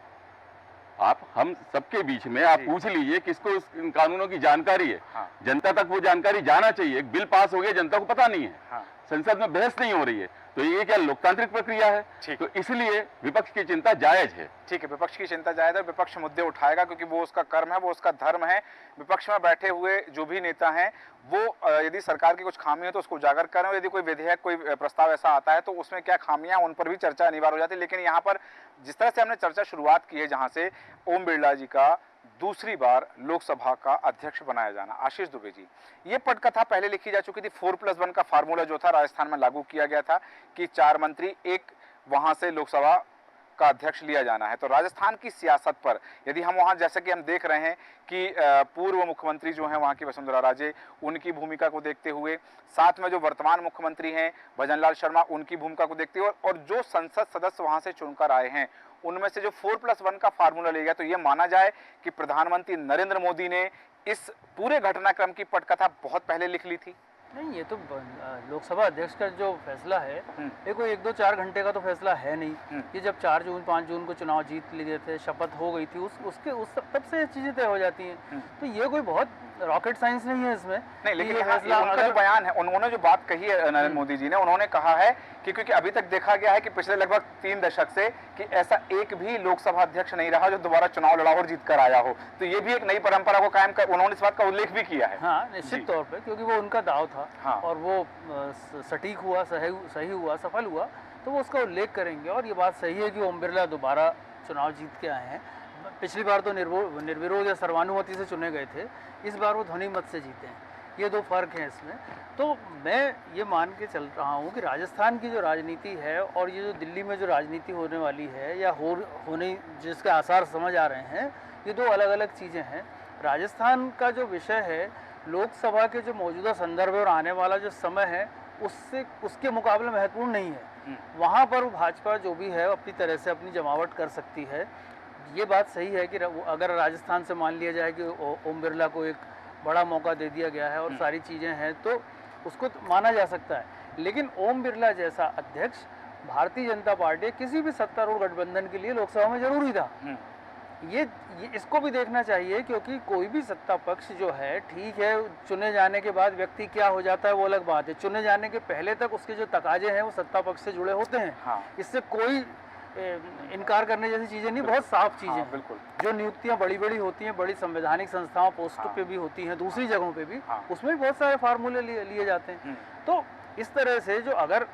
आप हम सबके बीच में आप पूछ लीजिए किसको इन कानूनों की जानकारी है। जनता तक वो जानकारी जाना चाहिए। एक बिल पास हो गया, जनता को पता नहीं है, संसद में बहस नहीं हो रही है, तो ये क्या लोकतांत्रिक प्रक्रिया है? तो इसलिए विपक्ष की चिंता जायज है।
ठीक है, विपक्ष की चिंता जायज है, विपक्ष मुद्दे उठाएगा क्योंकि वो उसका कर्म है, वो उसका धर्म है। विपक्ष में बैठे हुए जो भी नेता हैं वो यदि सरकार की कुछ खामी है तो उसको उजागर करें, और यदि कोई विधेयक, कोई प्रस्ताव ऐसा आता है तो उसमें क्या खामियां, उन पर भी चर्चा अनिवार्य हो जाती है। लेकिन यहाँ पर जिस तरह से हमने चर्चा शुरुआत की है, जहाँ से ओम बिरला जी का दूसरी बार लोकसभा का अध्यक्ष बनाया जाना, आशीष दुबे जी, ये पटकथा पहले लिखी जा चुकी थी। 4+1 का फार्मूला जो था राजस्थान में लागू किया गया था कि 4 मंत्री, एक वहां से लोकसभा का अध्यक्ष लिया जाना है। तो राजस्थान की सियासत पर यदि हम वहां, जैसे कि हम देख रहे हैं कि पूर्व मुख्यमंत्री जो हैं वहां की वसुंधरा राजे, उनकी भूमिका को देखते हुए, साथ में जो वर्तमान मुख्यमंत्री हैं भजनलाल शर्मा, उनकी भूमिका को देखते हुए, और जो संसद सदस्य वहां से चुनकर आए हैं उनमें से जो 4+1 का फार्मूला ले गया, तो ये माना जाए कि प्रधानमंत्री नरेंद्र मोदी ने इस पूरे घटनाक्रम की पटकथा बहुत पहले लिख ली थी।
नहीं, ये तो लोकसभा अध्यक्ष का जो फैसला है, ये कोई 1, 2, 4 घंटे का तो फैसला है नहीं। ये जब 4 जून 5 जून को चुनाव जीत लिए थे, शपथ हो गई थी, तब से चीजें तय हो जाती हैं। तो ये कोई बहुत रॉकेट साइंस नहीं है इसमें।
नहीं, लेकिन उनका जो बयान है, उन्होंने जो बात कही है नरेंद्र मोदी जी ने, उन्होंने कहा है कि क्योंकि अभी तक देखा गया है कि पिछले लगभग 3 दशक से कि ऐसा एक भी लोकसभा अध्यक्ष नहीं रहा जो दोबारा चुनाव लड़ा और जीत कर आया हो। तो ये भी एक नई परंपरा को कायम कर, उन्होंने इस बात का उल्लेख भी किया है।
हाँ, निश्चित तौर पे, क्योंकि वो उनका दाव था। और वो सटीक हुआ, सही हुआ, सफल हुआ, तो वो उसका उल्लेख करेंगे। और ये बात सही है कि ओम बिरला दोबारा चुनाव जीत के आए हैं। पिछली बार तो निर्विरोध या सर्वानुमति से चुने गए थे, इस बार वो ध्वनि मत से जीते हैं। ये दो फर्क हैं इसमें। तो मैं ये मान के चल रहा हूँ कि राजस्थान की जो राजनीति है और ये जो दिल्ली में जो राजनीति होने वाली है या होने जिसके आसार समझ आ रहे हैं, ये दो अलग अलग चीज़ें हैं। राजस्थान का जो विषय है लोकसभा के जो मौजूदा संदर्भ और आने वाला जो समय है उसके मुकाबले महत्वपूर्ण नहीं है। वहाँ पर भाजपा जो भी है अपनी तरह से अपनी जमावट कर सकती है। ये बात सही है कि अगर राजस्थान से मान लिया जाए कि ओम बिरला को एक बड़ा मौका दे दिया गया है और सारी चीज़ें हैं तो उसको तो माना जा सकता है, लेकिन ओम बिरला जैसा अध्यक्ष भारतीय जनता पार्टी किसी भी सत्तारूढ़ गठबंधन के लिए लोकसभा में जरूरी था। ये इसको भी देखना चाहिए, क्योंकि कोई भी सत्ता पक्ष जो है, ठीक है चुने जाने के बाद व्यक्ति क्या हो जाता है वो अलग बात है, चुने जाने के पहले तक उसके जो तकाजे हैं वो सत्ता पक्ष से जुड़े होते हैं।
हाँ।
इससे कोई इनकार करने जैसी चीज़ें नहीं, बहुत साफ चीज़ें हैं।
बिल्कुल।
जो नियुक्तियां बड़ी बड़ी होती हैं, बड़ी संवैधानिक संस्थाओं पोस्टों पे भी होती हैं, दूसरी जगहों पे भी, उसमें भी बहुत सारे फार्मूले लिए जाते हैं। तो इस तरह से जो अगर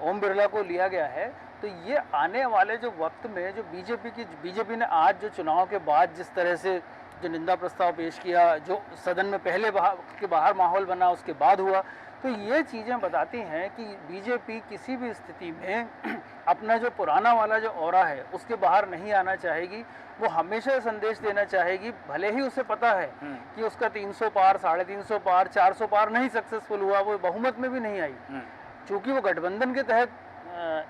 ओम बिरला को लिया गया है तो ये आने वाले जो वक्त में जो बीजेपी ने आज जो चुनाव के बाद जिस तरह से जो निंदा प्रस्ताव पेश किया, जो सदन में पहले के बाहर माहौल बना उसके बाद हुआ, तो ये चीज़ें बताती हैं कि बीजेपी किसी भी स्थिति में अपना जो पुराना वाला जो ऑरा है उसके बाहर नहीं आना चाहेगी। वो हमेशा ये संदेश देना चाहेगी, भले ही उसे पता है कि उसका 300 पार, 350 पार, 400 पार नहीं सक्सेसफुल हुआ, वो बहुमत में भी नहीं आई, चूँकि वो गठबंधन के तहत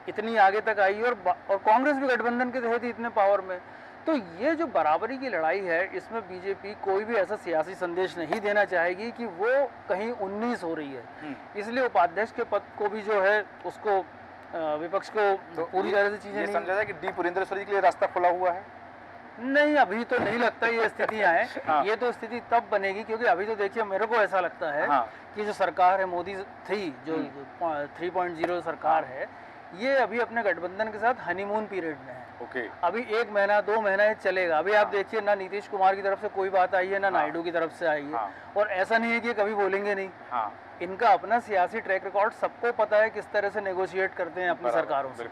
इतनी आगे तक आई और कांग्रेस भी गठबंधन के तहत ही इतने पावर में। तो ये जो बराबरी की लड़ाई है, इसमें बीजेपी कोई भी ऐसा सियासी संदेश नहीं देना चाहेगी कि वो कहीं 19 हो रही है। इसलिए उपाध्यक्ष के पद को भी जो है उसको विपक्ष को तो पूरी तरह से चीजें नहीं
समझा जाए कि डी पुरेंद्रेश्वरी के लिए रास्ता खुला हुआ है।
नहीं, अभी तो नहीं लगता ये स्थितियां हैं। हाँ। ये तो स्थिति तब बनेगी क्योंकि अभी तो देखिए मेरे को ऐसा लगता है कि जो सरकार है मोदी 3 जो 3.0 सरकार है, ये अभी अपने गठबंधन के साथ हनीमून पीरियड में है। अभी 1 महीना 2 महीना ये चलेगा। अभी आप देखिए ना नीतीश कुमार की तरफ से कोई बात आई है, ना नायडू की तरफ से आई है, और ऐसा नहीं है कि कभी बोलेंगे नहीं। इनका अपना सियासी ट्रैक रिकॉर्ड सबको पता है, किस तरह से नेगोशिएट करते हैं अपनी सरकारों से।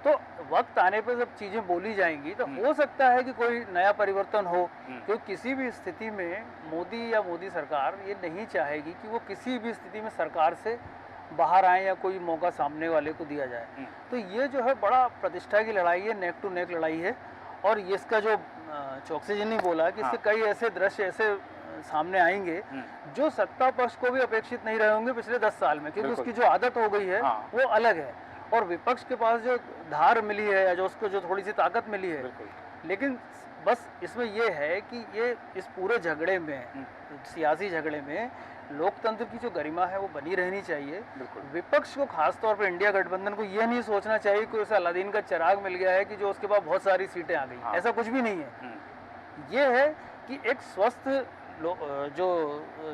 तो वक्त आने पर जब चीजें बोली जाएंगी तो हो सकता है कि कोई नया परिवर्तन हो, क्योंकि किसी भी स्थिति में मोदी या मोदी सरकार ये नहीं चाहेगी कि वो किसी भी स्थिति में सरकार से बाहर आए या कोई मौका सामने वाले को दिया जाए। तो ये जो है बड़ा प्रतिष्ठा की लड़ाई है, नेक टू नेक लड़ाई है। और इसका जो चौकसी जी ने बोला कि इससे कई ऐसे दृश्य ऐसे सामने आएंगे जो सत्ता पक्ष को भी अपेक्षित नहीं रहे होंगे पिछले 10 साल में, क्योंकि उसकी जो आदत हो गई है वो अलग है, और विपक्ष के पास जो धार मिली है या जो उसको जो थोड़ी सी ताकत मिली है। लेकिन बस इसमें ये है कि ये इस पूरे झगड़े में, सियासी झगड़े में, लोकतंत्र की जो गरिमा है वो बनी रहनी चाहिए। विपक्ष को खास तौर पर इंडिया गठबंधन को ये नहीं सोचना चाहिए कि उसे अलादीन का चिराग मिल गया है कि जो उसके पास बहुत सारी सीटें आ गई। ऐसा कुछ भी नहीं है। ये है कि एक स्वस्थ जो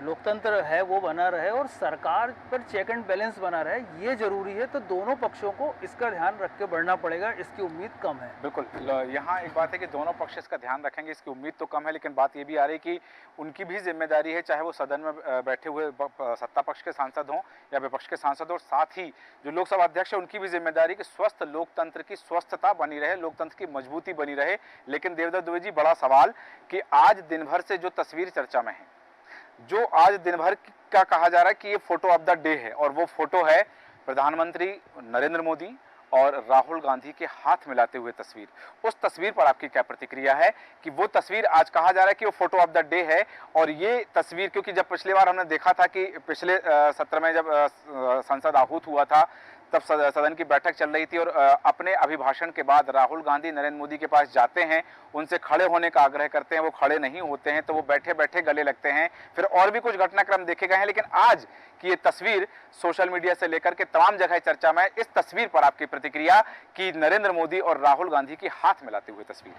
लोकतंत्र है वो बना रहे और सरकार पर चेक एंड बैलेंस बना रहे, ये जरूरी है। तो दोनों पक्षों को इसका ध्यान रख के बढ़ना पड़ेगा, इसकी उम्मीद कम है।
बिल्कुल, यहाँ एक बात है कि दोनों पक्ष इसका ध्यान रखेंगे, इसकी उम्मीद तो कम है, लेकिन बात ये भी आ रही कि उनकी भी जिम्मेदारी है, चाहे वो सदन में बैठे हुए सत्ता पक्ष के सांसद हों या विपक्ष के सांसद हों, साथ ही जो लोकसभा अध्यक्ष है उनकी भी जिम्मेदारी कि स्वस्थ लोकतंत्र की स्वस्थता बनी रहे, लोकतंत्र की मजबूती बनी रहे। लेकिन देवदत्त दुबे जी, बड़ा सवाल कि आज दिन भर से जो तस्वीर चर्चा में है, जो आज दिन भर का कहा जा रहा है कि ये फोटो ऑफ द डे है, और वो फोटो है प्रधानमंत्री नरेंद्र मोदी और राहुल गांधी के हाथ मिलाते हुए तस्वीर। उस तस्वीर पर आपकी क्या प्रतिक्रिया है कि वो तस्वीर आज कहा जा रहा है कि वो फोटो ऑफ द डे है, और ये तस्वीर, क्योंकि जब पिछली बार हमने देखा था कि पिछले सत्र में जब संसद आहूत हुआ था तब सदन की बैठक चल रही थी और अपने अभिभाषण के बाद राहुल गांधी नरेंद्र मोदी के पास जाते हैं, उनसे खड़े होने का आग्रह करते हैं, वो खड़े नहीं होते हैं, तो वो बैठे बैठे गले लगते हैं। फिर और भी कुछ घटनाक्रम देखे गए हैं, लेकिन आज की ये तस्वीर सोशल मीडिया से लेकर के तमाम जगह चर्चा में है। इस तस्वीर पर आपकी प्रतिक्रिया कि नरेंद्र मोदी और राहुल गांधी की हाथ मिलाते हुए तस्वीर?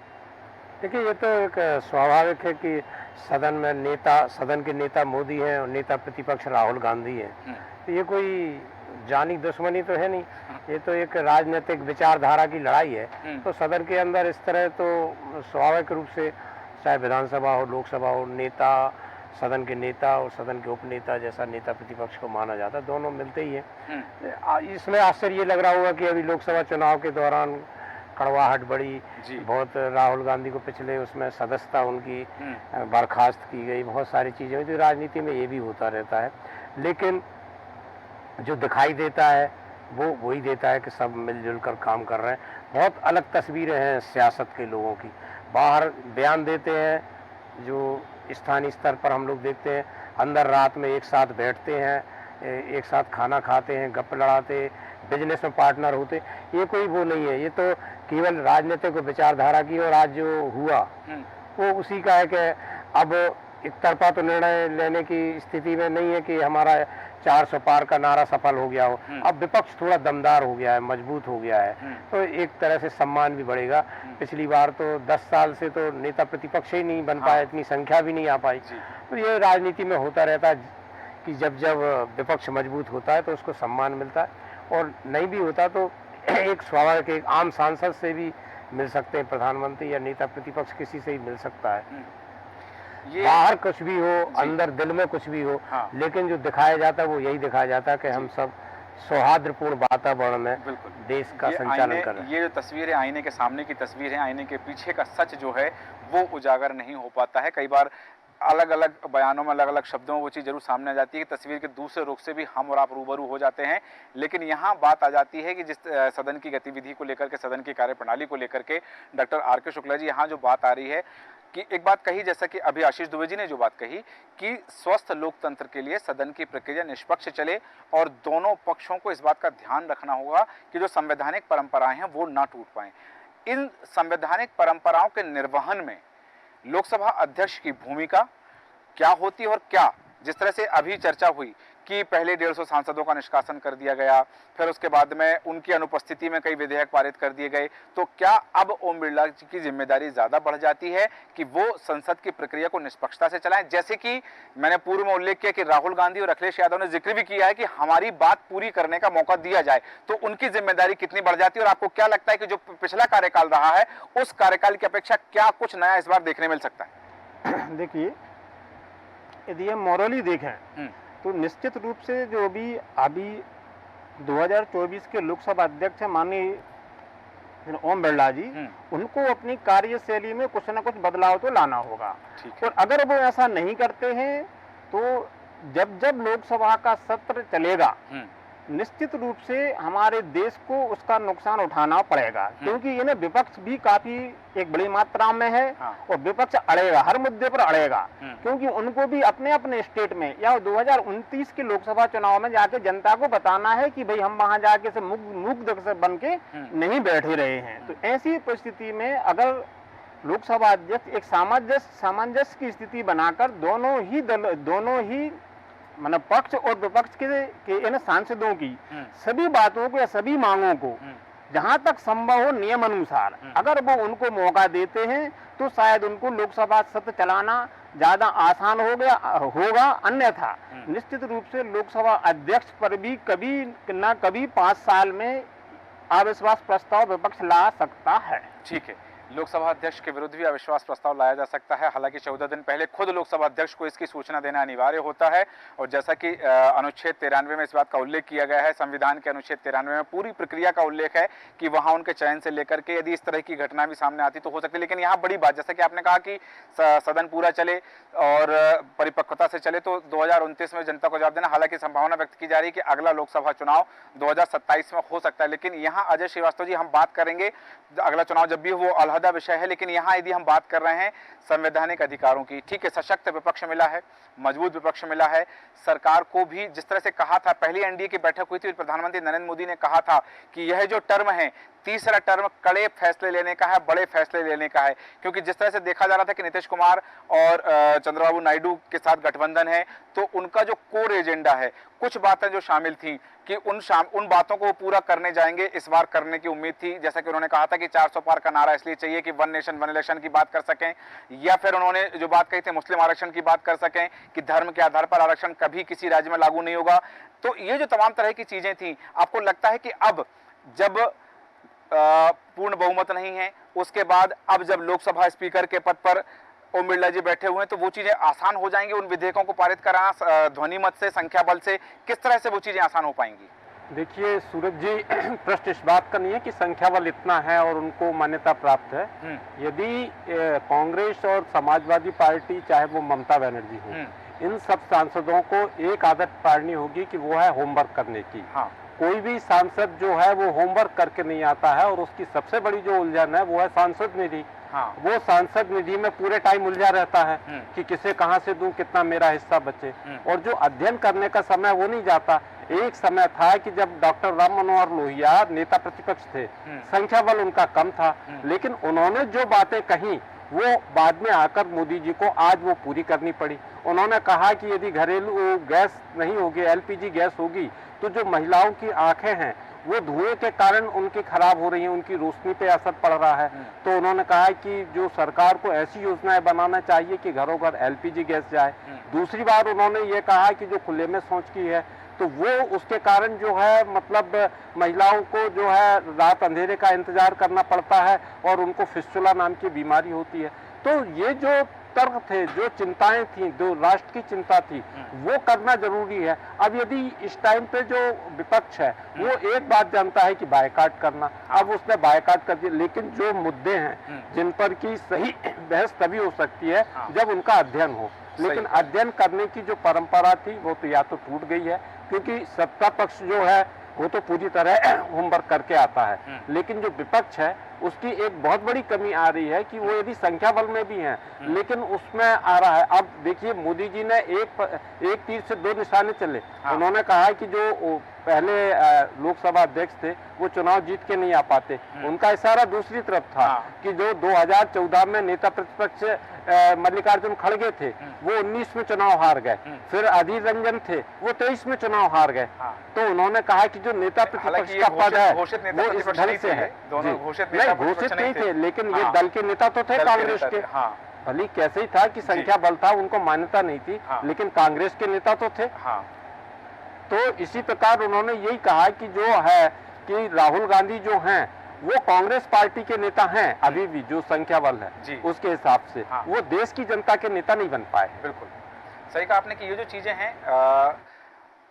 देखिए, ये तो एक स्वाभाविक है कि सदन के नेता मोदी हैं और नेता प्रतिपक्ष राहुल गांधी हैं। तो ये कोई जानी दुश्मनी तो है नहीं, ये तो एक राजनीतिक विचारधारा की लड़ाई है। तो सदन के अंदर इस तरह तो स्वाभाविक रूप से, चाहे विधानसभा हो, लोकसभा हो, नेता, सदन के नेता और सदन के उपनेता जैसा नेता प्रतिपक्ष को माना जाता है, दोनों मिलते ही हैं। इसमें आश्चर्य ये लग रहा होगा कि अभी लोकसभा चुनाव के दौरान कड़वाहट बढ़ी,
जी।
बहुत राहुल गांधी को पिछले उसमें सदस्यता उनकी बर्खास्त की गई, बहुत सारी चीज़ें हुई। तो राजनीति में ये भी होता रहता है, लेकिन जो दिखाई देता है वो वही देता है कि सब मिलजुल कर काम कर रहे हैं। बहुत अलग तस्वीरें हैं सियासत के लोगों की। बाहर बयान देते हैं, जो स्थानीय स्तर पर हम लोग देखते हैं, अंदर रात में एक साथ बैठते हैं, एक साथ खाना खाते हैं, गप लड़ाते, बिजनेस में पार्टनर होते। ये कोई वो नहीं है, ये तो केवल राजनीतिक विचारधारा की। और आज जो हुआ वो उसी का है कि अब एक तरफा तो निर्णय लेने की स्थिति में नहीं है कि हमारा 400 पार का नारा सफल हो गया हो। अब विपक्ष थोड़ा दमदार हो गया है, मजबूत हो गया है, तो एक तरह से सम्मान भी बढ़ेगा। पिछली बार तो 10 साल से तो नेता प्रतिपक्ष ही नहीं बन पाया, इतनी संख्या भी नहीं आ पाई। तो ये राजनीति में होता रहता है कि जब जब विपक्ष मजबूत होता है तो उसको सम्मान मिलता है, और नहीं भी होता तो एक स्वाभाविक एक आम सांसद से भी मिल सकते हैं, प्रधानमंत्री या नेता प्रतिपक्ष किसी से ही मिल सकता है। बाहर कुछ भी हो, अंदर दिल में कुछ भी हो, लेकिन जो दिखाया जाता है वो यही दिखाया जाता है कि हम सब सौहार्दपूर्ण वातावरण में देश का संचालन कर रहे हैं।
ये जो तस्वीर है, आईने के सामने की तस्वीर है, आईने के पीछे का सच जो है वो उजागर नहीं हो पाता है। कई बार अलग अलग बयानों में, अलग अलग शब्दों में वो चीज़ जरूर सामने आ जाती है कि तस्वीर के दूसरे रुख से भी हम और आप रूबरू हो जाते हैं। लेकिन यहाँ बात आ जाती है कि जिस सदन की गतिविधि को लेकर के, सदन की कार्यप्रणाली को लेकर के, डॉक्टर आर.के. शुक्ला जी, यहाँ जो बात आ रही है कि एक बात कही, जैसा कि अभी आशीष दुबे जी ने जो बात कही कि स्वस्थ लोकतंत्र के लिए सदन की प्रक्रिया निष्पक्ष चले और दोनों पक्षों को इस बात का ध्यान रखना होगा कि जो संवैधानिक परंपराएं हैं वो ना टूट पाएं। इन संवैधानिक परंपराओं के निर्वहन में लोकसभा अध्यक्ष की भूमिका क्या होती है, और क्या जिस तरह से अभी चर्चा हुई कि पहले 150 सांसदों का निष्कासन कर दिया गया, फिर उसके बाद में उनकी अनुपस्थिति में कई विधेयक पारित कर दिए गए, तो क्या अब ओम बिरला जी की जिम्मेदारी ज़्यादा बढ़ जाती है कि वो संसद की प्रक्रिया को निष्पक्षता से चलाएं? जैसे कि मैंने पूर्व में उल्लेख किया कि राहुल गांधी और अखिलेश यादव ने जिक्र भी किया है कि हमारी बात पूरी करने का मौका दिया जाए, तो उनकी जिम्मेदारी कितनी बढ़ जाती है? और आपको क्या लगता है कि जो पिछला कार्यकाल रहा है उस कार्यकाल की अपेक्षा क्या कुछ नया इस बार देखने मिल सकता है?
देखिए, यदि हम मॉरली देखें तो निश्चित रूप से जो अभी 2024 के लोकसभा अध्यक्ष हैं माननीय ओम बिरला जी, उनको अपनी कार्यशैली में कुछ ना कुछ बदलाव तो लाना होगा। और अगर वो ऐसा नहीं करते हैं तो जब जब लोकसभा का सत्र चलेगा निश्चित रूप से हमारे देश को उसका नुकसान उठाना पड़ेगा, क्योंकि इन्हें विपक्ष भी काफी एक बड़ी मात्रा में है। और विपक्ष अड़ेगा, हर मुद्दे पर अड़ेगा, क्योंकि उनको भी अपने अपने स्टेट में या 2029 के लोकसभा चुनाव में जाके जनता को बताना है कि भाई हम वहां जाके से मूक दर्शक बन के नहीं बैठे रहे हैं। तो ऐसी परिस्थिति में अगर लोकसभा अध्यक्ष एक सामंजस्य की स्थिति बनाकर दोनों ही मतलब पक्ष और विपक्ष के इन सांसदों की सभी बातों को या सभी मांगों को जहां तक संभव हो नियम अनुसार अगर वो उनको मौका देते हैं तो शायद उनको लोकसभा सत्र चलाना ज्यादा आसान होगा। अन्यथा निश्चित रूप से लोकसभा अध्यक्ष पर भी कभी न कभी 5 साल में अविश्वास प्रस्ताव विपक्ष ला सकता है।
ठीक है, लोकसभा अध्यक्ष के विरुद्ध भी अविश्वास प्रस्ताव लाया जा सकता है। हालांकि 14 दिन पहले खुद लोकसभा अध्यक्ष को इसकी सूचना देना अनिवार्य होता है। और जैसा कि अनुच्छेद 93 में इस बात का उल्लेख किया गया है, संविधान के अनुच्छेद 93 में पूरी प्रक्रिया का उल्लेख है कि वहां उनके चयन से लेकर के यदि इस तरह की घटना भी सामने आती तो हो सकती है। लेकिन यहाँ बड़ी बात, जैसा कि आपने कहा कि सदन पूरा चले और परिपक्वता से चले तो 2029 में जनता को जवाब देना। हालांकि संभावना व्यक्त की जा रही है कि अगला लोकसभा चुनाव 2027 में हो सकता है। लेकिन यहाँ अजय श्रीवास्तव जी, हम बात करेंगे अगला चुनाव जब भी वो अलहदा विषय है, लेकिन यहाँ यदि हम बात कर रहे हैं संवैधानिक अधिकारों की, ठीक है, सशक्त विपक्ष मिला है, मजबूत विपक्ष मिला है। सरकार को भी जिस तरह से कहा था, पहली एनडीए की बैठक हुई थी, प्रधानमंत्री नरेंद्र मोदी ने कहा था कि यह जो टर्म है, तीसरा टर्म कड़े फैसले लेने का है, बड़े फैसले लेने का है। क्योंकि जिस तरह से देखा जा रहा था कि नीतीश कुमार और चंद्रबाबू नायडू के साथ गठबंधन है, तो उनका जो कोर एजेंडा है, कुछ बातें जो शामिल थी कि उन बातों को पूरा करने जाएंगे, इस बार करने की उम्मीद थी। जैसा कि उन्होंने कहा था कि 400 पार का नारा इसलिए चाहिए कि 1 नेशन 1 इलेक्शन की बात कर सकें, या फिर उन्होंने जो बात कही थी मुस्लिम आरक्षण की बात कर सकें कि धर्म के आधार पर आरक्षण कभी किसी राज्य में लागू नहीं होगा। तो ये जो तमाम तरह की चीजें थी, आपको लगता है कि अब जब पूर्ण बहुमत नहीं है, उसके बाद अब जब लोकसभा स्पीकर के पद पर ओम बिरला जी बैठे हुए हैं, तो वो चीजें आसान हो जाएंगी? उन विधेयकों को पारित कराना ध्वनि मत से, संख्या बल से, किस तरह से वो चीजें आसान हो पाएंगी?
देखिए सूरज जी, प्रश्न इस बात का नहीं है कि संख्या बल इतना है और उनको मान्यता प्राप्त है। यदि कांग्रेस और समाजवादी पार्टी, चाहे वो ममता बनर्जी हो, इन सब सांसदों को एक आदत पाड़नी होगी कि वो है होमवर्क करने की। हाँ। कोई भी सांसद जो है वो होमवर्क करके नहीं आता है, और उसकी सबसे बड़ी जो उलझन है वो है सांसद निधि। हाँ। वो सांसद निधि में पूरे टाइम उलझा रहता है कि किसे कहां से दूं, कितना मेरा हिस्सा बचे, और जो अध्ययन करने का समय वो नहीं जाता। एक समय था कि जब डॉक्टर राम मनोहर लोहिया नेता प्रतिपक्ष थे, संख्या बल उनका कम था, लेकिन उन्होंने जो बातें कही वो बाद में आकर मोदी जी को आज वो पूरी करनी पड़ी। उन्होंने कहा कि यदि घरेलू गैस नहीं होगी, एलपीजी गैस होगी, तो जो महिलाओं की आंखें हैं वो धुएं के कारण उनकी खराब हो रही हैं, उनकी रोशनी पे असर पड़ रहा है। तो उन्होंने कहा कि जो सरकार को ऐसी योजनाएं बनाना चाहिए कि घरों घर एलपीजी गैस जाए। दूसरी बार उन्होंने ये कहा कि जो खुले में शौच की है, तो वो उसके कारण जो है मतलब महिलाओं को जो है रात अंधेरे का इंतजार करना पड़ता है और उनको फिस्टुला नाम की बीमारी होती है। तो ये जो तर्क थे, जो चिंताएं थी, जो राष्ट्र की चिंता थी, वो करना जरूरी है। अब यदि इस टाइम पे जो विपक्ष है वो एक बात जानता है कि बायकाट करना, अब उसने बायकाट कर दिया, लेकिन जो मुद्दे हैं जिन पर की सही बहस तभी हो सकती है जब उनका अध्ययन हो। लेकिन अध्ययन करने की जो परंपरा थी वो तो या तो टूट गई है, क्योंकि सत्ता पक्ष जो है वो तो पूरी तरह होमवर्क करके आता है, लेकिन जो विपक्ष है उसकी एक बहुत बड़ी कमी आ रही है कि वो यदि संख्या बल में भी है लेकिन उसमें आ रहा है। अब देखिए मोदी जी ने एक तीर से दो निशाने चले। उन्होंने कहा कि जो पहले लोकसभा अध्यक्ष थे वो चुनाव जीत के नहीं आ पाते, उनका इशारा दूसरी तरफ था कि जो 2014 में नेता प्रतिपक्ष मल्लिकार्जुन खड़गे थे वो 19 में चुनाव हार गए, फिर अधीर रंजन थे वो 23 में चुनाव हार गए। तो उन्होंने कहा कि जो नेता प्रतिपक्ष का पद है वो इस ढंग से है। घोषित नहीं थे, लेकिन ये दल के नेता तो थे कांग्रेस के। भले कैसे ही था कि संख्या बल था, उनको मान्यता नहीं थी, लेकिन कांग्रेस के नेता तो थे। तो इसी प्रकार उन्होंने यही कहा कि जो है कि राहुल गांधी जो हैं वो कांग्रेस पार्टी के नेता हैं, अभी भी जो संख्या बल है उसके हिसाब से वो देश की जनता के नेता नहीं बन पाए।
बिल्कुल सही कहा आपने कि ये जो चीजें हैं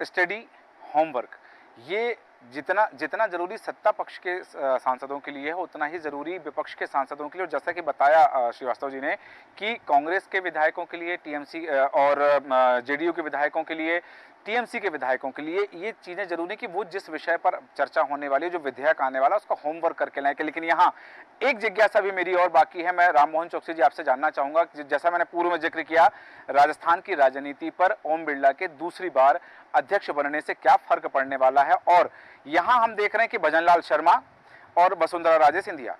स्टडी, होमवर्क, ये जितना जरूरी सत्ता पक्ष के सांसदों के लिए है उतना ही जरूरी विपक्ष के सांसदों के लिए। और जैसा कि बताया श्रीवास्तव जी ने कि कांग्रेस के विधायकों के लिए, टीएमसी और जेडीयू के विधायकों के लिए, टीएमसी के विधायकों के लिए ये चीज़ें जरूरी कि वो जिस विषय पर चर्चा होने वाली है, जो विधेयक आने वाला है, उसका होमवर्क करके लाएं। लेकिन यहाँ एक जिज्ञासा भी मेरी और बाकी है। मैं राममोहन चौकसी जी आपसे जानना चाहूँगा, जैसा मैंने पूर्व में जिक्र किया, राजस्थान की राजनीति पर ओम बिरला के दूसरी बार अध्यक्ष बनने से क्या फर्क पड़ने वाला है। और यहाँ हम देख रहे हैं कि भजनलाल शर्मा और वसुंधरा राजे सिंधिया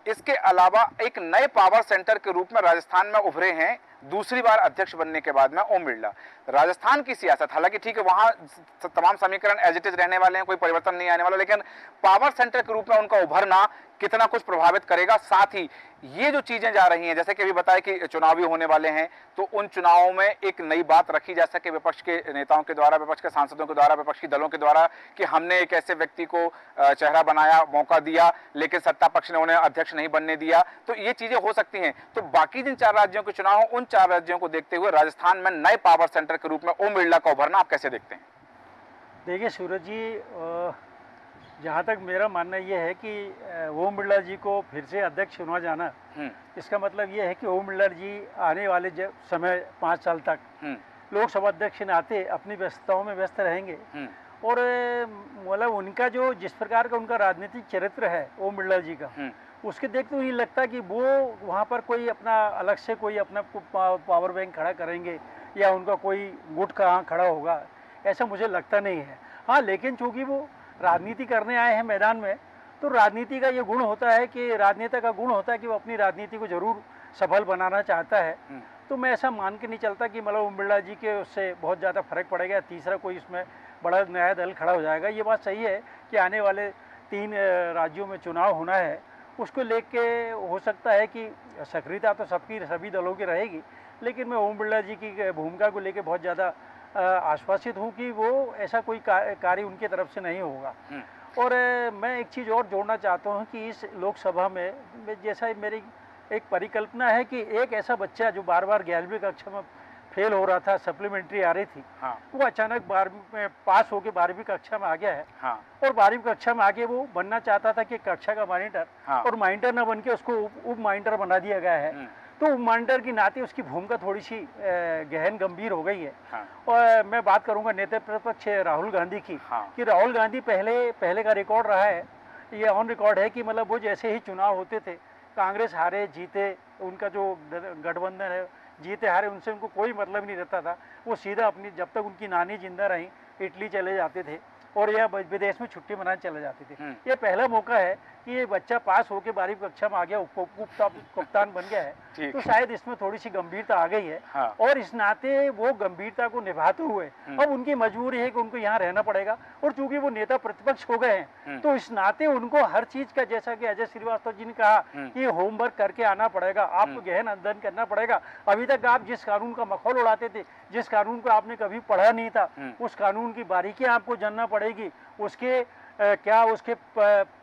इसके अलावा एक नए पावर सेंटर के रूप में राजस्थान में उभरे हैं दूसरी बार अध्यक्ष बनने के बाद में ओम बिरला। राजस्थान की सियासत, हालांकि ठीक है वहां तमाम समीकरण एज इट इज रहने वाले हैं, कोई परिवर्तन नहीं आने वाला, लेकिन पावर सेंटर के रूप में उनका उभरना कितना कुछ प्रभावित करेगा। साथ ही ये जो चीजें जा रही हैं, जैसे कि अभी बताया कि चुनावी होने वाले हैं, तो उन चुनावों में एक नई बात रखी जा सके विपक्ष के नेताओं के द्वारा, विपक्ष के सांसदों के द्वारा, विपक्ष की दलों के द्वारा कि हमने एक ऐसे व्यक्ति को चेहरा बनाया, मौका दिया, लेकिन सत्ता पक्ष ने उन्हें अध्यक्ष नहीं बनने दिया। तो ये चीजें हो सकती हैं। तो बाकी जिन 4 राज्यों के चुनाव, उन 4 राज्यों को देखते हुए राजस्थान में नए पावर सेंटर के रूप में ओम बिरला का उभरना आप कैसे देखते हैं?
देखिए सूरज जी, जहाँ तक मेरा मानना ये है कि ओम बिरला जी को फिर से अध्यक्ष चुना जाना, इसका मतलब ये है कि ओम बिरला जी आने वाले समय 5 साल तक लोकसभा अध्यक्ष के नाते अपनी व्यस्तताओं में व्यस्त रहेंगे। और मतलब उनका जो जिस प्रकार का उनका राजनीतिक चरित्र है ओम बिरला जी का, उसके देखते हुए लगता कि वो वहाँ पर कोई अपना अलग से कोई अपना पावर बैंक खड़ा करेंगे या उनका कोई गुट कहाँ खड़ा होगा, ऐसा मुझे लगता नहीं है। हाँ, लेकिन चूँकि वो राजनीति करने आए हैं मैदान में, तो राजनीति का ये गुण होता है कि राजनेता का गुण होता है कि वो अपनी राजनीति को जरूर सफल बनाना चाहता है। तो मैं ऐसा मान के नहीं चलता कि मतलब ओम बिरला जी के उससे बहुत ज़्यादा फर्क पड़ेगा, तीसरा कोई इसमें बड़ा नया दल खड़ा हो जाएगा। ये बात सही है कि आने वाले 3 राज्यों में चुनाव होना है, उसको लेके हो सकता है कि सक्रियता तो सभी दलों की रहेगी, लेकिन मैं ओम बिरला जी की भूमिका को लेके बहुत ज़्यादा आश्वासित हूँ कि वो ऐसा कोई कार्य उनकी तरफ से नहीं होगा। और मैं एक चीज़ और जोड़ना चाहता हूँ कि इस लोकसभा में जैसा मेरी एक परिकल्पना है कि एक ऐसा बच्चा जो बार बार 11वीं कक्षा में फेल हो रहा था, सप्लीमेंट्री आ रही थी,
हाँ,
वो अचानक 12वीं में पास होके 12वीं कक्षा में आ गया है।
हाँ,
और 12वीं कक्षा में आगे वो बनना चाहता था कि कक्षा का मॉनिटर,
हाँ,
और मॉनिटर न बन के उसको उप मॉनिटर बना दिया गया है। तो उप मॉनिटर की नाते उसकी भूमिका थोड़ी सी गहन गंभीर हो गई है।
हाँ,
और मैं बात करूंगा नेता प्रतिपक्ष राहुल गांधी की,
हाँ,
कि राहुल गांधी पहले का रिकॉर्ड रहा है, ये ऑन रिकॉर्ड है कि मतलब वो जैसे ही चुनाव होते थे, कांग्रेस हारे जीते, उनका जो गठबंधन है जीते हारे उनसे उनको कोई मतलब नहीं रहता था। वो सीधा अपनी, जब तक उनकी नानी जिंदा रही, इटली चले जाते थे और या विदेश में छुट्टी मनाने चले जाते थे। ये पहला मौका है कि ये बच्चा पास होकर 12वीं कक्षा में आ गया, कप्तान बन गया है, तो शायद इसमें थोड़ी सी गंभीरता आ गई है।
हाँ,
और इस नाते वो गंभीरता को निभाते हुए अब उनकी मजबूरी है कि उनको यहाँ रहना पड़ेगा, और चूंकि वो नेता प्रतिपक्ष हो गए हैं तो इस नाते उनको हर चीज का, जैसा कि अजय श्रीवास्तव जी ने कहा कि होमवर्क करके आना पड़ेगा, आपको गहन अध्ययन करना पड़ेगा। अभी तक आप जिस कानून का मखौल उड़ाते थे, जिस कानून को आपने कभी पढ़ा नहीं था, उस कानून की बारीकियां आपको जानना पड़ेगी, उसके क्या, उसके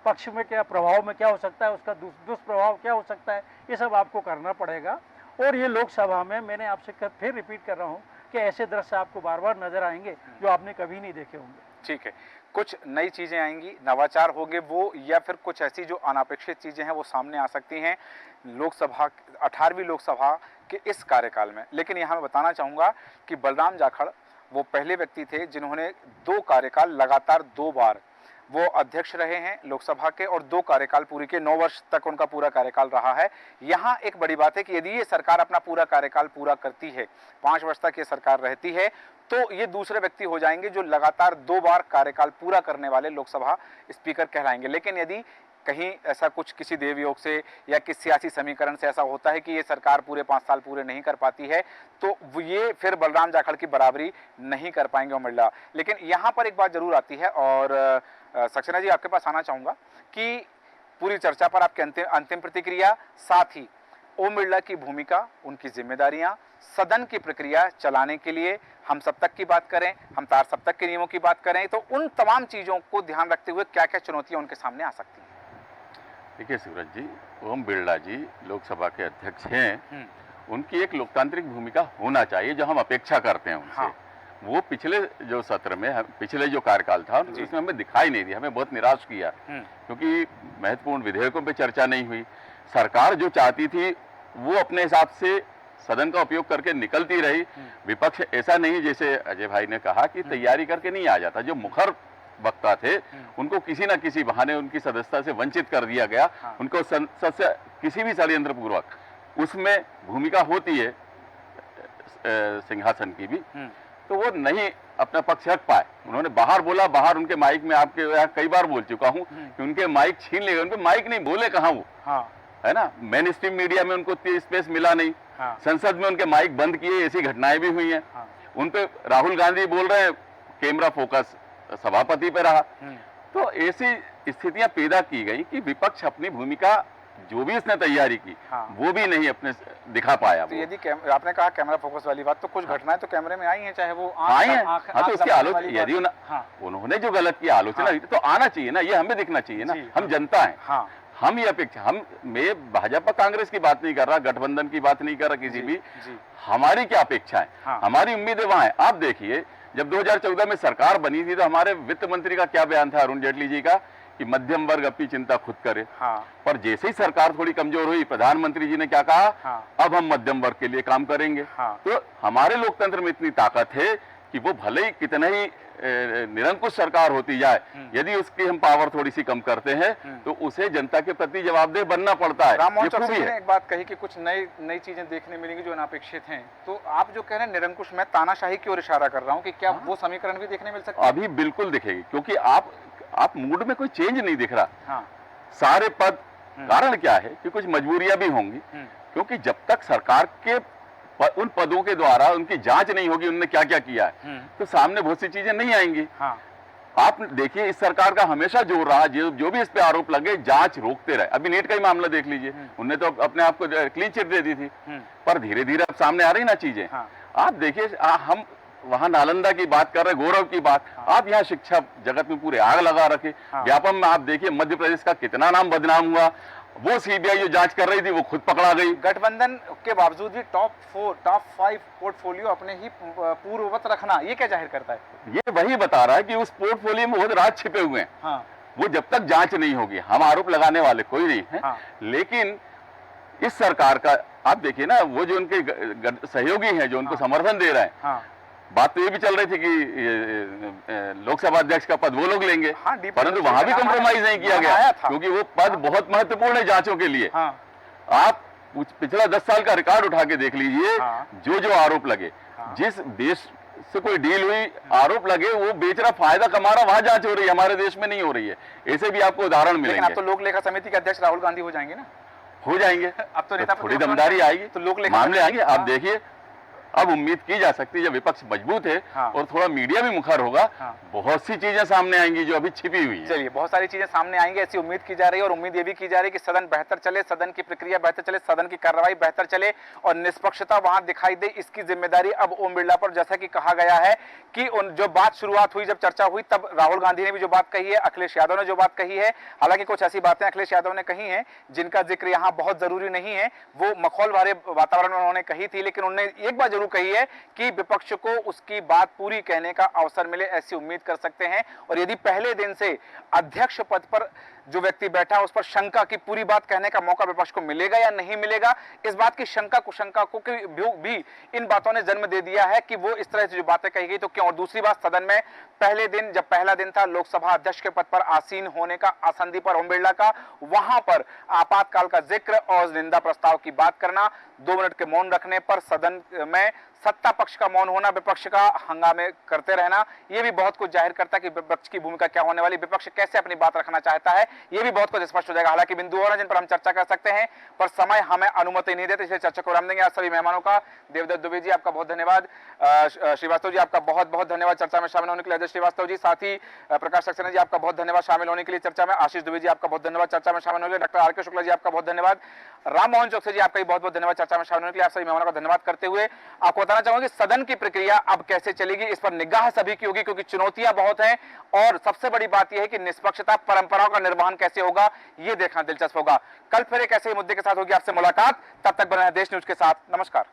पक्ष में क्या प्रभाव में क्या हो सकता है, उसका दुष्प्रभाव क्या हो सकता है, ये सब आपको करना पड़ेगा। और ये लोकसभा में मैंने आपसे फिर रिपीट कर रहा हूँ कि ऐसे दृश्य आपको बार बार नजर आएंगे जो आपने कभी नहीं देखे होंगे।
ठीक है, कुछ नई चीज़ें आएंगी, नवाचार होंगे वो, या फिर कुछ ऐसी जो अनापेक्षित चीज़ें हैं वो सामने आ सकती हैं लोकसभा 18वीं लोकसभा के इस कार्यकाल में। लेकिन यहाँ मैं बताना चाहूँगा कि बलराम जाखड़ वो पहले व्यक्ति थे जिन्होंने 2 कार्यकाल लगातार 2 बार वो अध्यक्ष रहे हैं लोकसभा के, और 2 कार्यकाल पूरी के 9 वर्ष तक उनका पूरा कार्यकाल रहा है। यहाँ एक बड़ी बात है कि यदि ये सरकार अपना पूरा कार्यकाल पूरा करती है, 5 वर्ष तक ये सरकार रहती है, तो ये दूसरे व्यक्ति हो जाएंगे जो लगातार 2 बार कार्यकाल पूरा करने वाले लोकसभा स्पीकर कहलाएंगे। लेकिन यदि कहीं ऐसा कुछ किसी देवयोग से या किसी सियासी समीकरण से ऐसा होता है कि ये सरकार पूरे 5 साल पूरे नहीं कर पाती है, तो ये फिर बलराम जाखड़ की बराबरी नहीं कर पाएंगे ओम बिरला। लेकिन यहाँ पर एक बात जरूर आती है, और सक्सेना जी आपके पास आना चाहूँगा कि पूरी चर्चा पर आपकी अंतिम प्रतिक्रिया, साथ ही ओम बिरला की भूमिका, उनकी जिम्मेदारियां, सदन की प्रक्रिया चलाने के लिए हम सब तक की बात करें, हम तार सब तक के नियमों की बात करें, तो उन तमाम चीज़ों को ध्यान रखते हुए क्या क्या चुनौतियां उनके सामने आ सकती हैं?
देखिए सूरज जी, ओम बिरला जी लोकसभा के अध्यक्ष हैं, उनकी एक लोकतांत्रिक भूमिका होना चाहिए जो हम अपेक्षा करते हैं उनसे। हाँ। वो पिछले जो सत्र में, पिछले जो कार्यकाल था उसमें हमें दिखाई नहीं दिया, हमें बहुत निराश किया, क्योंकि महत्वपूर्ण विधेयकों पे चर्चा नहीं हुई। सरकार जो चाहती थी वो अपने हिसाब से सदन का उपयोग करके निकलती रही। विपक्ष ऐसा नहीं, जैसे अजय भाई ने कहा, कि तैयारी करके नहीं आ जाता। जो मुखर वक्ता थे उनको किसी न किसी बहाने उनकी सदस्यता से वंचित कर दिया गया। उनको संसद से किसी भी षड्यंत्र पूर्वक उसमें भूमिका होती है सिंहासन की भी, तो वो नहीं अपना पक्ष रख पाए। उन्होंने बाहर बोला, बाहर उनके माइक में, आपके यहाँ कई बार बोल चुका हूँ कि उनके माइक छीन ले गए, उनके माइक नहीं, बोले कहाँ वो, है ना। मेन स्ट्रीम मीडिया में उनको स्पेस मिला नहीं, संसद में उनके माइक बंद किए, ऐसी घटनाएं भी हुई हैं। उन पे राहुल गांधी बोल रहे हैं, कैमरा फोकस सभापति पे रहा। तो ऐसी स्थितियां पैदा की गई कि विपक्ष अपनी भूमिका जो भी इसने तैयारी की वो भी नहीं अपने दिखा पाया।
तो यदि आपने कहा कैमरा फोकस वाली बात, तो कुछ घटनाएं तो कैमरे में आई हैं, चाहे वो
आई हैं। हाँ, तो उसकी आलोचना, यदि उन्होंने जो गलत किया आलोचना तो आना चाहिए ना, ये हमें दिखना चाहिए ना। हम जनता है, हम ये अपेक्षा, मैं भाजपा कांग्रेस की बात नहीं कर रहा, गठबंधन की बात नहीं कर रहा, किसी भी, हमारी क्या अपेक्षा है, हमारी उम्मीदें वहां है। आप देखिए, जब 2014 में सरकार बनी थी तो हमारे वित्त मंत्री का क्या बयान था, अरुण जेटली जी का, कि मध्यम वर्ग अपनी चिंता खुद करे। पर जैसे ही सरकार थोड़ी कमजोर हुई, प्रधानमंत्री जी ने क्या कहा, अब हम मध्यम वर्ग के लिए काम करेंगे। तो हमारे लोकतंत्र में इतनी ताकत है कि वो भले ही कितना ही निरंकुश सरकार होती जाए, यदि उसकी हम पावर थोड़ी सी कम करते हैं तो उसे जनता के प्रति जवाबदेह बनना पड़ता है।
राम मोहन चौधरी ने एक बात कही कि कुछ नई चीजें देखने मिलेंगी जो अनापेक्षित हैं, तो आप जो कह रहे हैं निरंकुश, मैं तानाशाही की ओर इशारा कर रहा हूँ कि क्या वो समीकरण भी देखने मिल सकते हैं?
अभी बिल्कुल दिखेगी, क्योंकि आप मूड में कोई चेंज नहीं दिख रहा। सारे पद, कारण क्या है कि कुछ मजबूरियां भी होंगी, क्योंकि जब तक सरकार के उन पदों के द्वारा उनकी जांच नहीं होगी उन्होंने क्या क्या किया है, तो सामने बहुत सी चीजें नहीं आएंगी। आप देखिए, इस सरकार का हमेशा जोर रहा, जो भी इस पे आरोप लगे, जांच रोकते रहे। अभी नीट का ही मामला देख लीजिए, उन्होंने तो अपने आप को क्लीन चिट दे दी थी, पर धीरे धीरे अब सामने आ रही ना चीजें। आप देखिए, हम वहां नालंदा की बात कर रहे, गौरव की बात, आप यहाँ शिक्षा जगत में पूरे आग लगा रखे। व्यापम में आप देखिए, मध्य प्रदेश का कितना नाम बदनाम हुआ। वो सीबीआई जो जांच कर रही थी वो खुद पकड़ा गई।
गठबंधन के बावजूद भी टॉप 5 पोर्टफोलियो अपने ही पूर्ववत रखना, ये क्या जाहिर करता है?
ये वही बता रहा है कि उस पोर्टफोलियो में बहुत राज छिपे हुए हैं।
हाँ।
वो जब तक जांच नहीं होगी, हम आरोप लगाने वाले कोई नहीं है।
हाँ।
लेकिन इस सरकार का आप देखिए ना, वो जो उनके सहयोगी हैं जो उनको समर्थन दे रहे हैं,
हाँ।
बात तो ये भी चल रही थी कि लोकसभा अध्यक्ष का पद वो लोग लेंगे।
हाँ,
परंतु वहां भी कॉम्प्रोमाइज नहीं किया गया, क्योंकि वो पद बहुत महत्वपूर्ण है जांचों के लिए।
हाँ।
आप पिछला 10 साल का रिकॉर्ड उठा के देख लीजिए।
हाँ।
जो जो आरोप लगे, जिस देश से कोई डील हुई, आरोप लगे, वो बेच रहा, फायदा कमा रहा, वहां जांच हो रही है, हमारे देश में नहीं हो रही है। ऐसे भी आपको उदाहरण
लेकिन
मिलेंगे।
अब तो लोक लेखा समिति के अध्यक्ष राहुल गांधी हो जाएंगे ना?
हो जाएंगे।
अब तो नेता
थोड़ी दमदारी आएगी,
तो लोक लेखा
मामले आएंगे। आप
हाँ।
देखिए, अब उम्मीद की जा सकती है जब विपक्ष मजबूत है
हाँ।
और थोड़ा मीडिया भी मुखर होगा,
हाँ।
बहुत सी चीजें सामने आएंगी जो अभी छिपी हुई हैं।
चलिए, बहुत सारी चीजें सामने आएंगी, ऐसी उम्मीद की जा रही है। और उम्मीद ये भी की जा रही है कि सदन बेहतर चले, सदन की प्रक्रिया बेहतर चले, सदन की कार्रवाई बेहतर चले और निष्पक्षता वहां दिखाई दे। इसकी जिम्मेदारी अब ओम बिरला पर, जैसा कि कहा गया है कि उन जो बात शुरुआत हुई, जब चर्चा हुई, तब राहुल गांधी ने भी जो बात कही है, अखिलेश यादव ने जो बात कही है, हालांकि कुछ ऐसी बातें अखिलेश यादव ने कही हैं जिनका जिक्र यहाँ बहुत जरूरी नहीं है, वो मखौल भरे वातावरण में उन्होंने कही थी। लेकिन उन्होंने एक बात जरूर कही है कि विपक्ष को उसकी बात पूरी कहने का अवसर मिले, ऐसी उम्मीद कर सकते हैं। और यदि पहले दिन से अध्यक्ष पद पर जो व्यक्ति बैठा है उस पर शंका की पूरी बात कहने का मौका विपक्ष को मिलेगा या नहीं मिलेगा, इस बात की शंका कुशंका को भी इन बातों ने जन्म दे दिया है कि वो इस तरह से जो बातें कही गई तो क्यों। और दूसरी बात, सदन में पहले दिन, जब पहला दिन था लोकसभा अध्यक्ष के पद पर आसीन होने का, आसंदी पर ओम बिरला का, वहां पर आपातकाल का जिक्र और निंदा प्रस्ताव की बात करना, 2 मिनट के मौन रखने पर सदन में सत्ता पक्ष का मौन होना, विपक्ष का हंगामे करते रहना, यह भी बहुत कुछ जाहिर करता है कि विपक्ष की भूमिका क्या होने वाली, विपक्ष कैसे अपनी बात रखना चाहता है, यह भी बहुत कुछ स्पष्ट हो जाएगा। हालांकि बिंदु और हैं जिन पर हम चर्चा कर सकते हैं, पर समय हमें अनुमति नहीं देते, इसलिए चर्चा को विराम देंगे। आज सभी मेहमानों का, देवदत्त दुबे जी आपका बहुत धन्यवाद, श्रीवास्तव जी आपका बहुत बहुत धन्यवाद चर्चा में शामिल होने के लिए, अजय श्रीवास्तव जी, साथ ही प्रकाश सक्सेना जी आपका बहुत धन्यवाद शामिल होने के लिए चर्चा में, आशीष दुबे जी आपका बहुत धन्यवाद चर्चा में शामिल होने के लिए, डॉक्टर आर के शुक्ला जी आपका बहुत धन्यवाद, राम मोहन चौकसी जी आपका भी बहुत बहुत धन्यवाद चर्चा में शामिल होने के लिए। आप सभी मेहमानों का धन्यवाद करते हुए आपको बताना चाहूंगा कि सदन की प्रक्रिया अब कैसे चलेगी, इस पर निगाह सभी की होगी, क्योंकि चुनौतियां बहुत हैं और सबसे बड़ी बात यह है कि निष्पक्षता, परंपराओं का निर्वहन कैसे होगा, यह देखना दिलचस्प होगा। कल फिर एक ऐसे ही मुद्दे के साथ होगी आपसे मुलाकात, तब तक बने रहें देश न्यूज के साथ। नमस्कार।